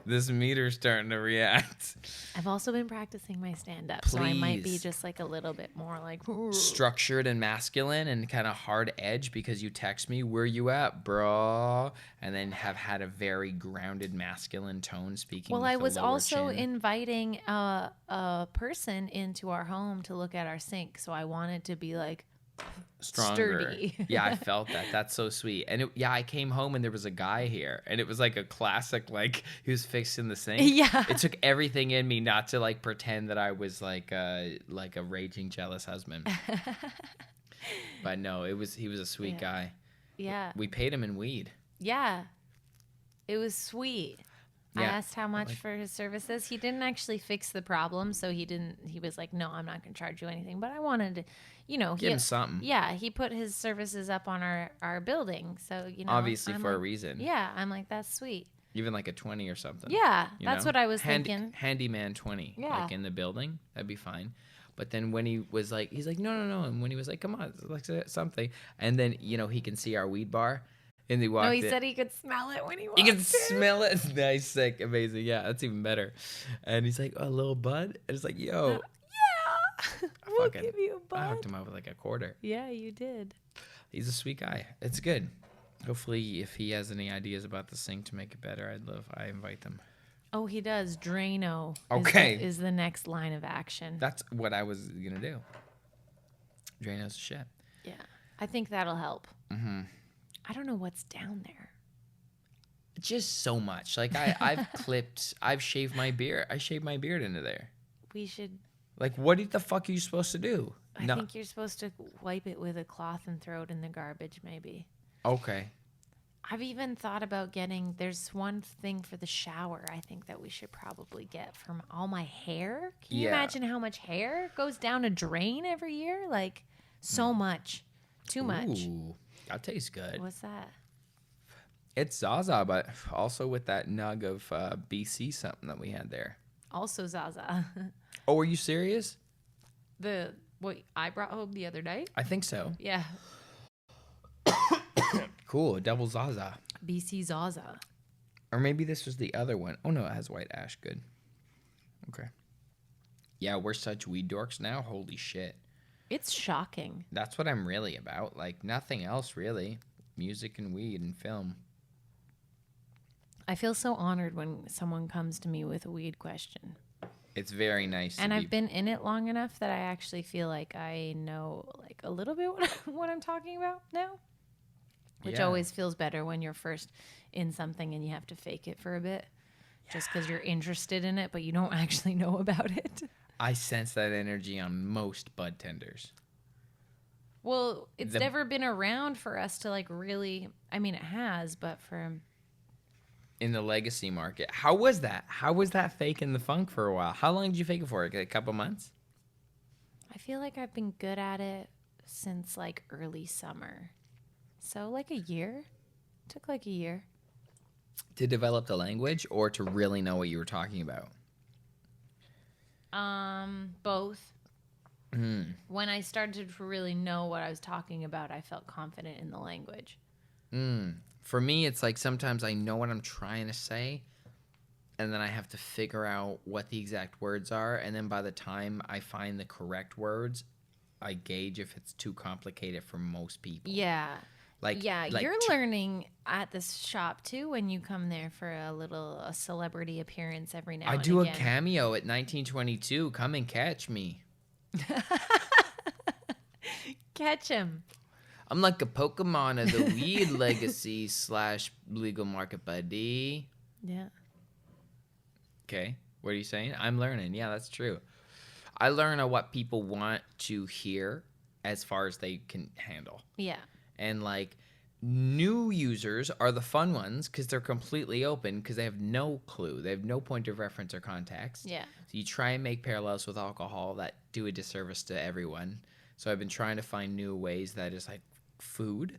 This meter's starting to react. I've also been practicing my stand-up, so I might be Please. just like a little bit more like Structured and masculine and kind of hard edge because you text me, where you at, bro? And then have had a very grounded masculine tone speaking. Well, with I a was lower also chin. inviting a person into our home to look at our sink, so I wanted to be like Stronger. sturdy. Yeah, I felt that. That's so sweet. And I came home and there was a guy here, and it was like a classic, like he was fixing the sink. Yeah. It took everything in me not to like pretend that I was like a raging jealous husband. But no, he was a sweet guy. Yeah. We paid him in weed. Yeah. It was sweet. I Yeah. asked how much for his services. He didn't actually fix the problem, so he was like, no, I'm not going to charge you anything. But I wanted to, Give him something. Yeah, he put his services up on our building. So, Obviously I'm for a like, reason. Yeah, I'm like, that's sweet. Even like a 20 or something. Yeah, you that's know? what I was thinking. Handyman 20. Yeah. Like in the building. That'd be fine. But then when he was like, he's like, no. And when he was like, come on, let's say something. And then, he can see our weed bar. And he walked No, he in. said he could smell it when he walked You can in. smell it. Nice, sick, amazing. Yeah, that's even better. And he's like, a little bud. And it's like, yo. Yeah, we'll fucking- give you a I hooked bud. him up with like a quarter. Yeah, you did. He's a sweet guy. It's good. Hopefully, if he has any ideas about the sink to make it better, I invite them. Oh, he does. Drano. Okay. Is the next line of action. That's what I was gonna do. Drano's shit. Yeah, I think that'll help. Mm-hmm. I don't know what's down there. Just so much. Like I've shaved my beard. I shaved my beard into there. We should. Like, what the fuck are you supposed to do? I think you're supposed to wipe it with a cloth and throw it in the garbage, maybe. Okay. I've even thought about there's one thing for the shower I think that we should probably get from all my hair. Can you Yeah. imagine how much hair goes down a drain every year? Like, so much. Too much. Ooh, that tastes good. What's that? It's Zaza, but also with that nug of BC something that we had there. Also Zaza. Oh, are you serious? What I brought home the other night? I think so. Yeah. Cool, double Zaza. BC Zaza. Or maybe this was the other one. Oh, no, it has white ash. Good. Okay. Yeah, we're such weed dorks now. Holy shit. It's shocking. That's what I'm really about. Like, nothing else, really. Music and weed and film. I feel so honored when someone comes to me with a weed question. It's very nice And to I've been in it long enough that I actually feel like I know like a little bit what I'm talking about now. Which Yeah. always feels better when you're first in something and you have to fake it for a bit. Just because you're interested in it, but you don't actually know about it. I sense that energy on most bud tenders. Well, it's The- never been around for us to like really, I mean, it has, but for In the legacy market. How was that? How was that faking the funk for a while? How long did you fake it for? Like a couple months? I feel like I've been good at it since like early summer. So like a year. Took like a year. To develop the language or to really know what you were talking about? Both. When I started to really know what I was talking about, I felt confident in the language. For me, it's like sometimes I know what I'm trying to say, and then I have to figure out what the exact words are, and then by the time I find the correct words, I gauge if it's too complicated for most people. Yeah. Like, You're learning at this shop too when you come there for a celebrity appearance every now I and do again. a cameo at 1922. Come and catch me. Catch him. I'm like a Pokemon of the weed legacy / legal market buddy. Yeah. Okay, what are you saying? I'm learning. Yeah, that's true. I learn what people want to hear as far as they can handle. Yeah. And like new users are the fun ones because they're completely open because they have no clue. They have no point of reference or context. Yeah. So you try and make parallels with alcohol that do a disservice to everyone. So I've been trying to find new ways that is like food.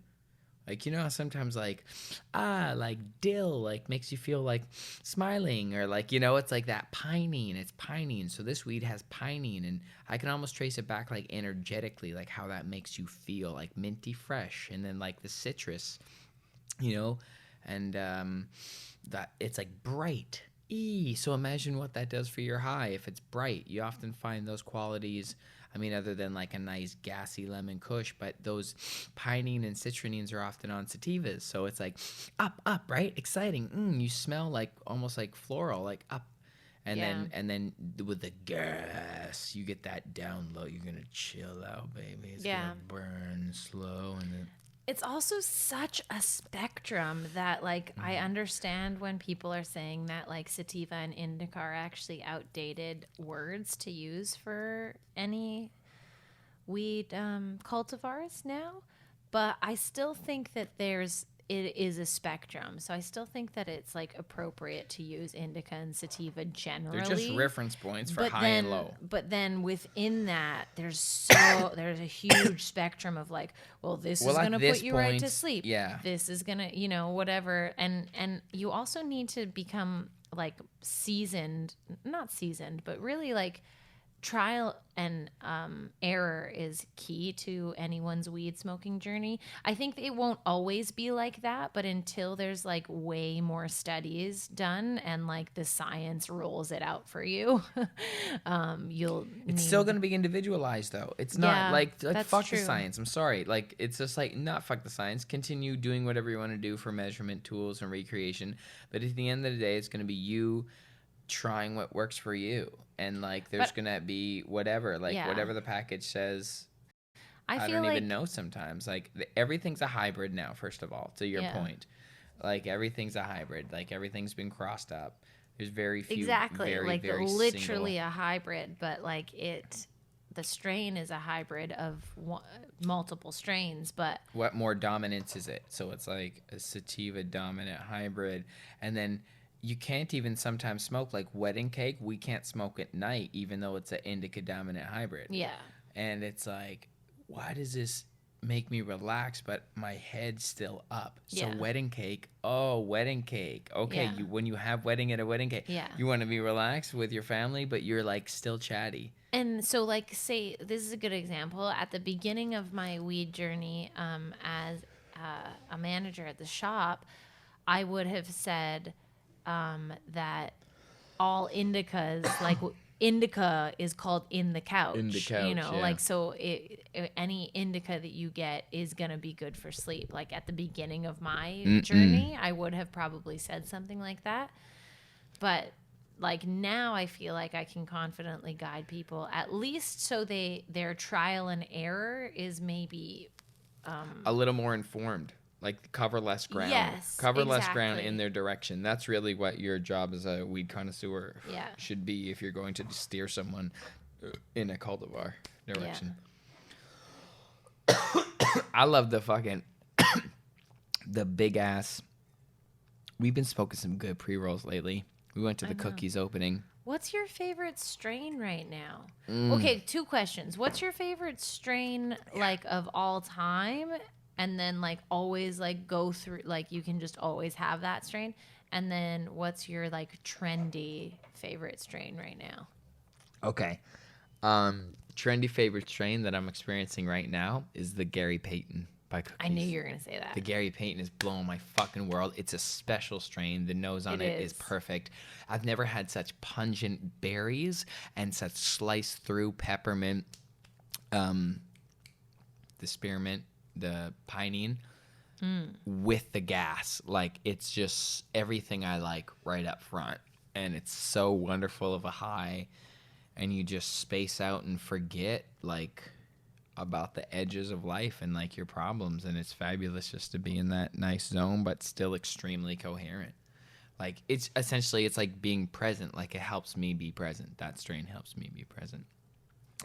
Like, you know how sometimes like dill like makes you feel like smiling, or like, you know, it's like that pinene. It's pinene. So this weed has pinene, and I can almost trace it back like energetically, like how that makes you feel, like minty fresh, and then like the citrus, you know, and that it's like bright. So imagine what that does for your high. If it's bright, you often find those qualities. I mean, other than like a nice gassy lemon kush, but those pinene and citronines are often on sativas. So it's like up, right? Exciting. You smell like almost like floral, like up. And then with the gas, you get that down low. You're gonna chill out, baby. It's gonna burn slow, and then it's also such a spectrum that, like, I understand when people are saying that, like, sativa and indica are actually outdated words to use for any weed cultivars now. But I still think that it is a spectrum. So I still think that it's, like, appropriate to use indica and sativa generally. they're just reference points for high and low. But then within that, there's a huge spectrum of like, well, this is going to put you right to sleep. Yeah. This is going to, you know, whatever. And you also need to become like not seasoned, but really like trial and error is key to anyone's weed smoking journey. I think it won't always be like that, but until there's like way more studies done and like the science rolls it out for you, it's still going to be individualized though. It's not like fuck true. The science. I'm sorry. Like, it's just like, not fuck the science. Continue doing whatever you want to do for measurement tools and recreation. But at the end of the day, it's going to be you trying what works for you, and like there's gonna be whatever the package says. I don't even know sometimes. Like everything's a hybrid now. First of all, to your point, like everything's a hybrid. Like everything's been crossed up. There's very few. Exactly, very, like very literally single. a hybrid, but like the strain is a hybrid of multiple strains. But what more dominance is it? So it's like a sativa dominant hybrid, and then you can't even sometimes smoke like wedding cake. We can't smoke at night, even though it's an indica dominant hybrid. Yeah. And it's like, why does this make me relax, but my head's still up? So wedding cake. Okay. Yeah. When you have wedding at a wedding cake, you want to be relaxed with your family, but you're like still chatty. And so, like, say, this is a good example. At the beginning of my weed journey as a manager at the shop, I would have said that all indicas, like indica is called in the couch, you know, like, so any indica that you get is going to be good for sleep. Like at the beginning of my journey, I would have probably said something like that. But like now I feel like I can confidently guide people, at least so their trial and error is maybe a little more informed. Like cover less ground. Yes, less ground in their direction. That's really what your job as a weed connoisseur should be if you're going to steer someone in a cultivar direction. Yeah. I love the fucking the big ass. We've been smoking some good pre-rolls lately. We went to the Cookies opening. What's your favorite strain right now? Okay, 2 questions. What's your favorite strain like of all time? And then, like, always, like, go through, like, you can just always have that strain. And then what's your, like, trendy favorite strain right now? Okay. Trendy favorite strain that I'm experiencing right now is the Gary Payton by Cookies. I knew you were going to say that. The Gary Payton is blowing my fucking world. It's a special strain. The nose on it is perfect. I've never had such pungent berries and such sliced through peppermint, the spearmint, the pinene with the gas. Like, it's just everything I like right up front, and it's so wonderful of a high, and you just space out and forget like about the edges of life and like your problems, and it's fabulous just to be in that nice zone but still extremely coherent. Like, it's essentially, it's like being present. Like, it helps me be present. That strain helps me be present,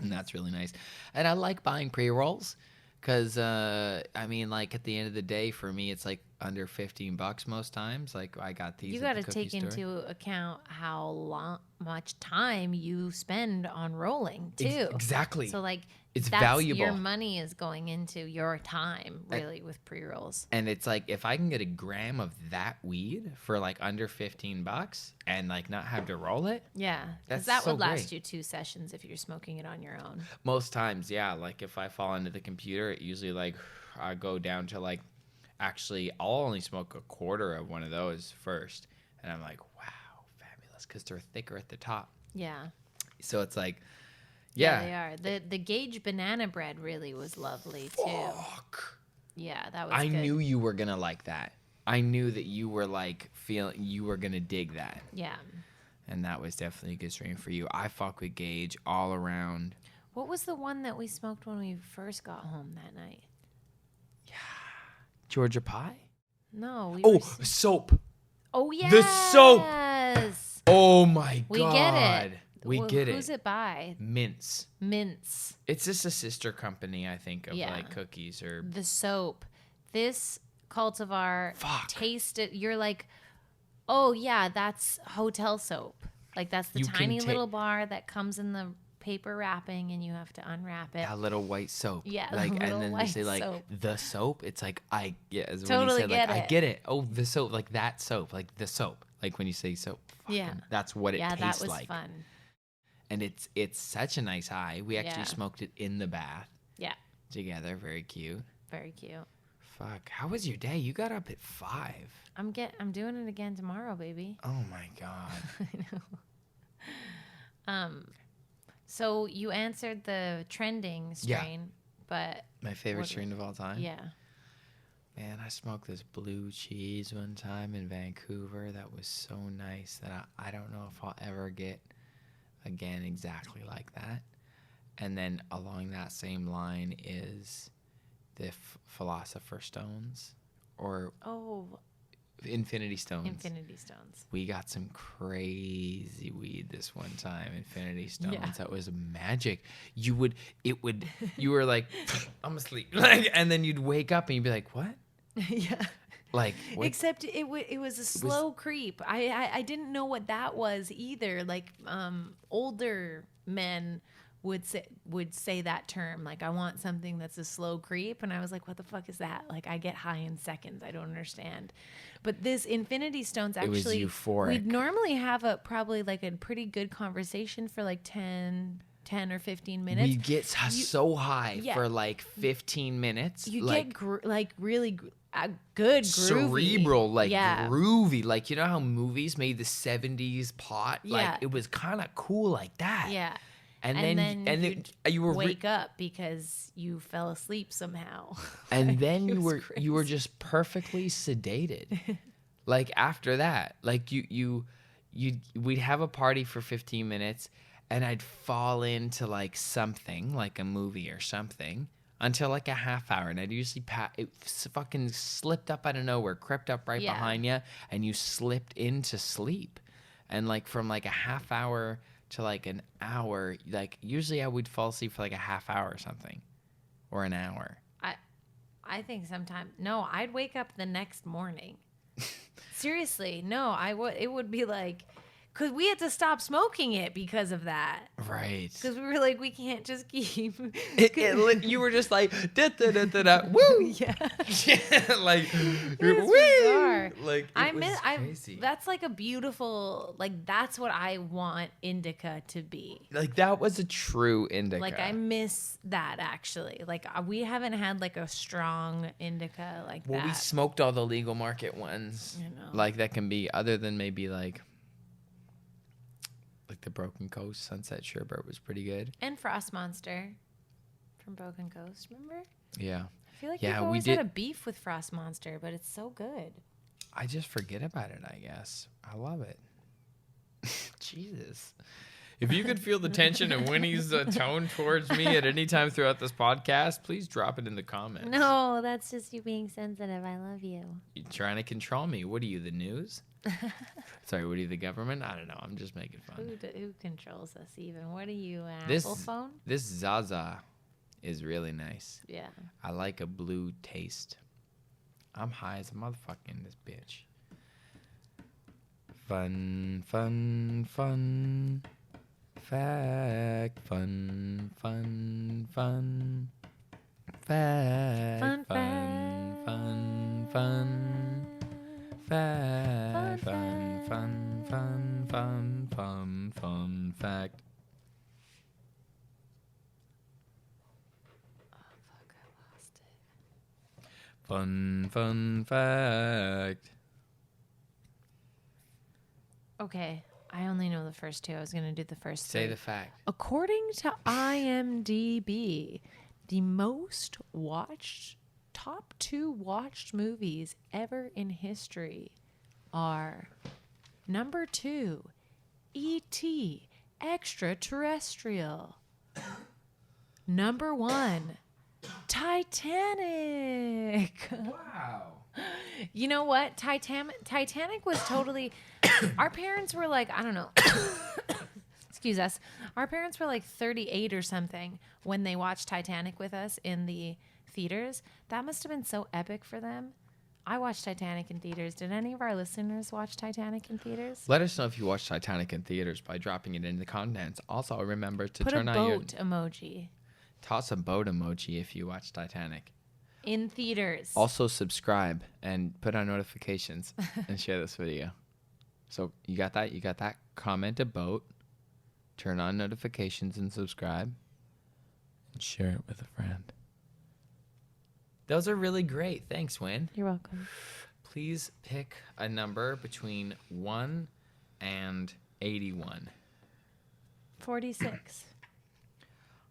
and that's really nice. And I like buying pre-rolls. Because, I mean, like, at the end of the day, for me, it's, like, under $15 most times. Like, I got these. You got to take into account how much time you spend on rolling, too. Exactly. So, like, It's valuable. Your money is going into your time, really, with pre-rolls. And it's like, if I can get a gram of that weed for like under $15 and like not have to roll it. Yeah. Because That's that would so last great. you 2 sessions if you're smoking it on your own. Most times, yeah. Like if I fall into the computer, it usually like I go down to like, actually, I'll only smoke a quarter of one of those first. And I'm like, wow, fabulous. Because they're thicker at the top. Yeah. So it's like, Yeah, they are. The Gage banana bread really was lovely too. fuck. Yeah, that was I good. knew you were gonna like that. I knew that you were like you were gonna dig that. Yeah. And that was definitely a good strain for you. I fuck with Gage all around. What was the one that we smoked when we first got home that night? Georgia Pie? No, we Oh, were soap. Oh yeah. the soap. Yes. Oh my We god. get it. We get it. Who's it by? Mints. Mints. It's just a sister company, I think, of Yeah. like cookies or The soap. This cultivar Fuck. taste it. You're like, oh yeah, that's hotel soap. Like that's the You can tiny ta- little bar that comes in the paper wrapping and you have to unwrap it. a little white soap. Yeah, the Like little and then they white say like soap. the soap. It's like as when you Totally said get like I it. get it. Oh, the soap, like that soap, like the soap. Like when you say soap. Yeah. fucking- That's what it Yeah, tastes that was like. fun. And it's such a nice high. We actually Yeah. smoked it in the bath Yeah, together. Very cute. very cute. Fuck. How was your day? You got up at 5. I'm doing it again tomorrow, baby. Oh my god. I know. So you answered the trending Yeah. strain, but My favorite What- strain of all time. yeah. Man, I smoked this blue cheese one time in Vancouver. That was so nice that I don't know if I'll ever get again exactly like that. And then along that same line is the Philosopher Stones or Oh, Infinity Stones. Infinity Stones. We got some crazy weed this one time, Infinity Stones. Yeah. That was magic. You were like, I'm asleep. Like, and then you'd wake up and you'd be like, what? Yeah. Like, what? Except it was a slow creep. I didn't know what that was either. Like older men would say that term. Like, I want something that's a slow creep, and I was like, what the fuck is that? Like, I get high in seconds. I don't understand. But this Infinity Stones It was actually, euphoric. we'd normally have probably like a pretty good conversation for like 10 or 15 minutes. We get so high Yeah. for like 15 minutes. You like, get really good groovy. cerebral, like Yeah. groovy. Like, you know how movies made the 70s pot? Yeah. Like, it was kind of cool like that. Yeah. And then then you'd you were wake up because you fell asleep somehow. and then It you was were crazy. just perfectly sedated. Like after that, like we'd have a party for 15 minutes and I'd fall into like something like a movie or something until like a half hour, and I'd usually fucking slipped up out of nowhere, crept up right Yeah. behind you, and you slipped into sleep. And like from like a half hour to like an hour, like usually I would fall asleep for like a half hour or something, or an hour. I think no, I'd wake up the next morning. Seriously, no, it would be like, because we had to stop smoking it because of that. Right. Because we were like, we can't just keep. You were just like da da da da da woo. Yeah. Like was woo. bizarre. Like crazy. That's like a beautiful, like that's what I want indica to be. Like that was a true indica. Like I miss that actually. Like we haven't had like a strong indica like well, that. we smoked all the legal market ones. I know. Like that can be other than maybe like the Broken Coast Sunset Sherbet was pretty good. And Frost Monster from Broken Coast, remember? Yeah. I feel like Yeah, we've we always did- had a beef with Frost Monster, but it's so good. I just forget about it, I guess. I love it. Jesus. If you could feel the tension in Winnie's tone towards me at any time throughout this podcast, please drop it in the comments. No, that's just you being sensitive. I love you. You're trying to control me. What are you, the news? Sorry, what are you, the government? I don't know. I'm just making fun. Who controls us even? What are you, an This- Apple phone? This Zaza is really nice. Yeah. I like a blue taste. I'm high as a motherfucker in this bitch. Fun, fun, fun. fact. Fun, fun, fun. Fact. Fun, fun, fun. Fact. Fun, fun, fun, fun, fun, fun fact. Oh, fuck, I lost it. Fun, fun fact. Okay, I only know the first two. I was going to do the first Say three. the fact. According to IMDb, the most watched, top 2 watched movies ever in history are number 2, E.T. Extraterrestrial. Number 1, Titanic. Wow. You know what? Titanic was totally. Our parents were like, I don't know. Excuse us. Our parents were like 38 or something when they watched Titanic with us in the theaters. That must have been so epic for them. I watched Titanic in theaters. Did any of our listeners watch Titanic in theaters? Let us know if you watch Titanic in theaters by dropping it in the comments. Also, remember to Put turn a on your boat emoji toss a boat emoji if you watch Titanic. in theaters. Also, subscribe and put on notifications and share this video. So you got that? You got that? Comment a boat, turn on notifications, and subscribe, and share it with a friend. Those are really great. Thanks, Wynn. You're welcome. Please pick a number between 1 and 81. 46.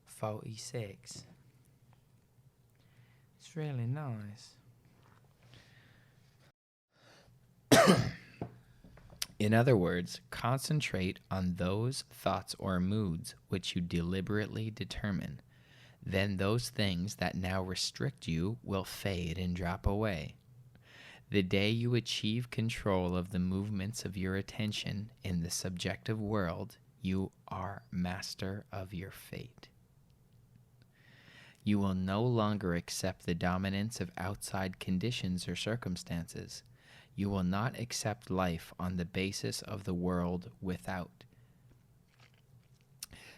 46. It's really nice. In other words, concentrate on those thoughts or moods which you deliberately determine. Then those things that now restrict you will fade and drop away. The day you achieve control of the movements of your attention in the subjective world, you are master of your fate. You will no longer accept the dominance of outside conditions or circumstances. You will not accept life on the basis of the world without.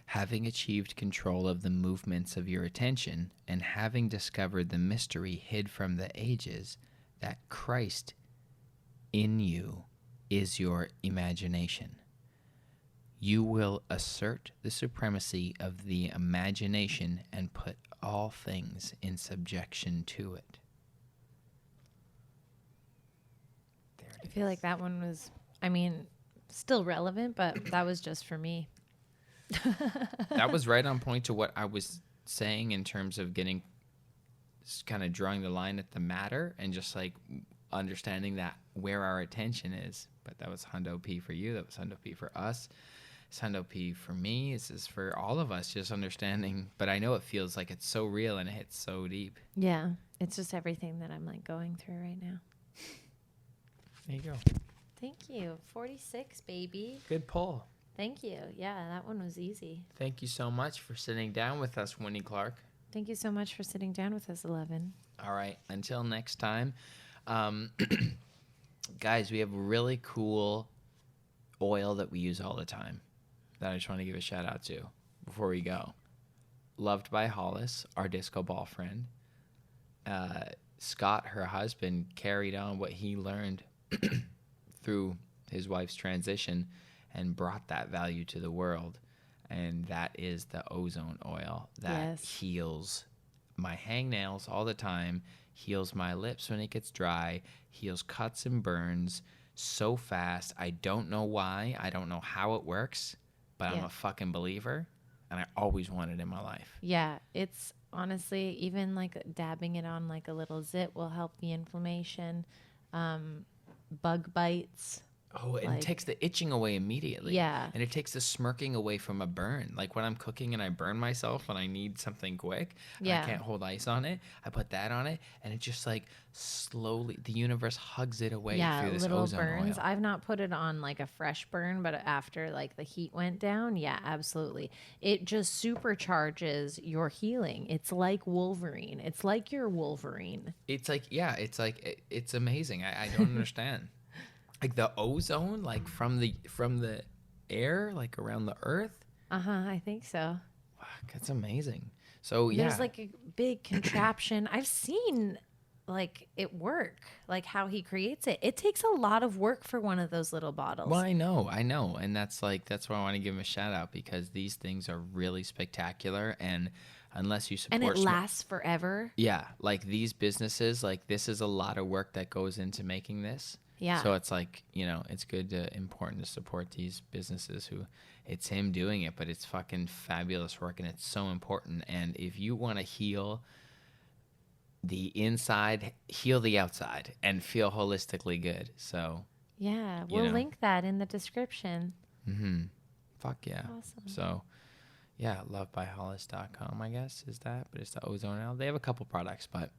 Having achieved control of the movements of your attention, and having discovered the mystery hid from the ages, that Christ in you is your imagination, you will assert the supremacy of the imagination and put all things in subjection to it. I feel like that one was, still relevant, but that was just for me. That was right on point to what I was saying in terms of getting, kind of drawing the line at the matter and just like understanding that where our attention is. But that was Hundo P for you. That was Hundo P for us. It's Hundo P for me. This is for all of us, just understanding. But I know it feels like it's so real and it hits so deep. Yeah, it's just everything that I'm like going through right now. There you go. Thank you. 46, baby. Good pull. Thank you. Yeah, that one was easy. Thank you so much for sitting down with us, Winnie Clark. Thank you so much for sitting down with us, Ellevan. All right. Until next time. Guys, we have really cool oil that we use all the time that I just want to give a shout out to before we go. Loved by Hollis, our disco ball friend. Scott, her husband, carried on what he learned through his wife's transition and brought that value to the world. And that is the ozone oil that heals my hangnails all the time, heals my lips when it gets dry, heals cuts and burns so fast. I don't know why. I don't know how it works, but I'm a fucking believer, and I always want it in my life. Yeah, it's honestly, even like dabbing it on like a little zit will help the inflammation, bug bites. Oh, and it takes the itching away immediately. Yeah. And it takes the smirking away from a burn. Like when I'm cooking and I burn myself and I need something quick and I can't hold ice on it, I put that on it and it just like slowly, the universe hugs it away through this little ozone burns. oil. I've not put it on like a fresh burn, but after like the heat went down, yeah, absolutely. It just supercharges your healing. It's like Wolverine. It's like your Wolverine. It's like, it's amazing. I don't understand. Like the ozone, like from the air, like around the earth, I think so. Fuck, that's amazing. So yeah, There's like a big contraption. I've seen like it work, like how he creates it. It takes a lot of work for one of those little bottles. well, I know, and that's why I want to give him a shout out, because these things are really spectacular, and unless you support And it lasts forever. yeah, like these businesses, like this is a lot of work that goes into making this. Yeah. So it's like, it's important to support these businesses who it's him doing it, but it's fucking fabulous work and it's so important. And if you want to heal the inside, heal the outside and feel holistically good. So, Yeah, you we'll know. link that in the description. fuck yeah. Awesome. So, yeah, lovebyhollis.com, I guess, is that, but it's the Ozone L. They have a couple products, but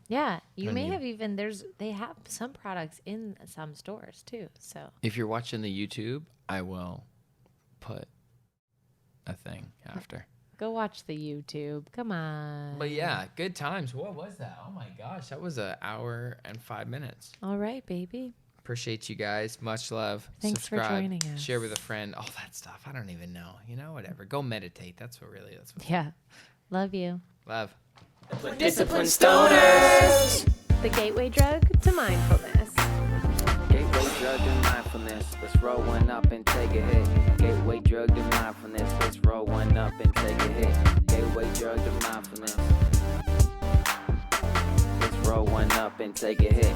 Yeah, you When may you- have even they have some products in some stores too. So if you're watching the YouTube, I will put a thing after. go watch the YouTube. Come on. But yeah, good times. What was that? Oh my gosh, that was an hour and 5 minutes. All right, baby. Appreciate you guys. Much love. Thanks for Subscribe, joining us. Share with a friend. All that stuff. I don't even know. Whatever. Go meditate. That's what. Yeah. Love you. Love. Discipline stoners. The gateway drug to mindfulness. Gateway drug to mindfulness. Let's roll one up and take a hit. Gateway drug to mindfulness. Let's roll one up and take a hit. Gateway drug to mindfulness. Let's roll one up and take a hit.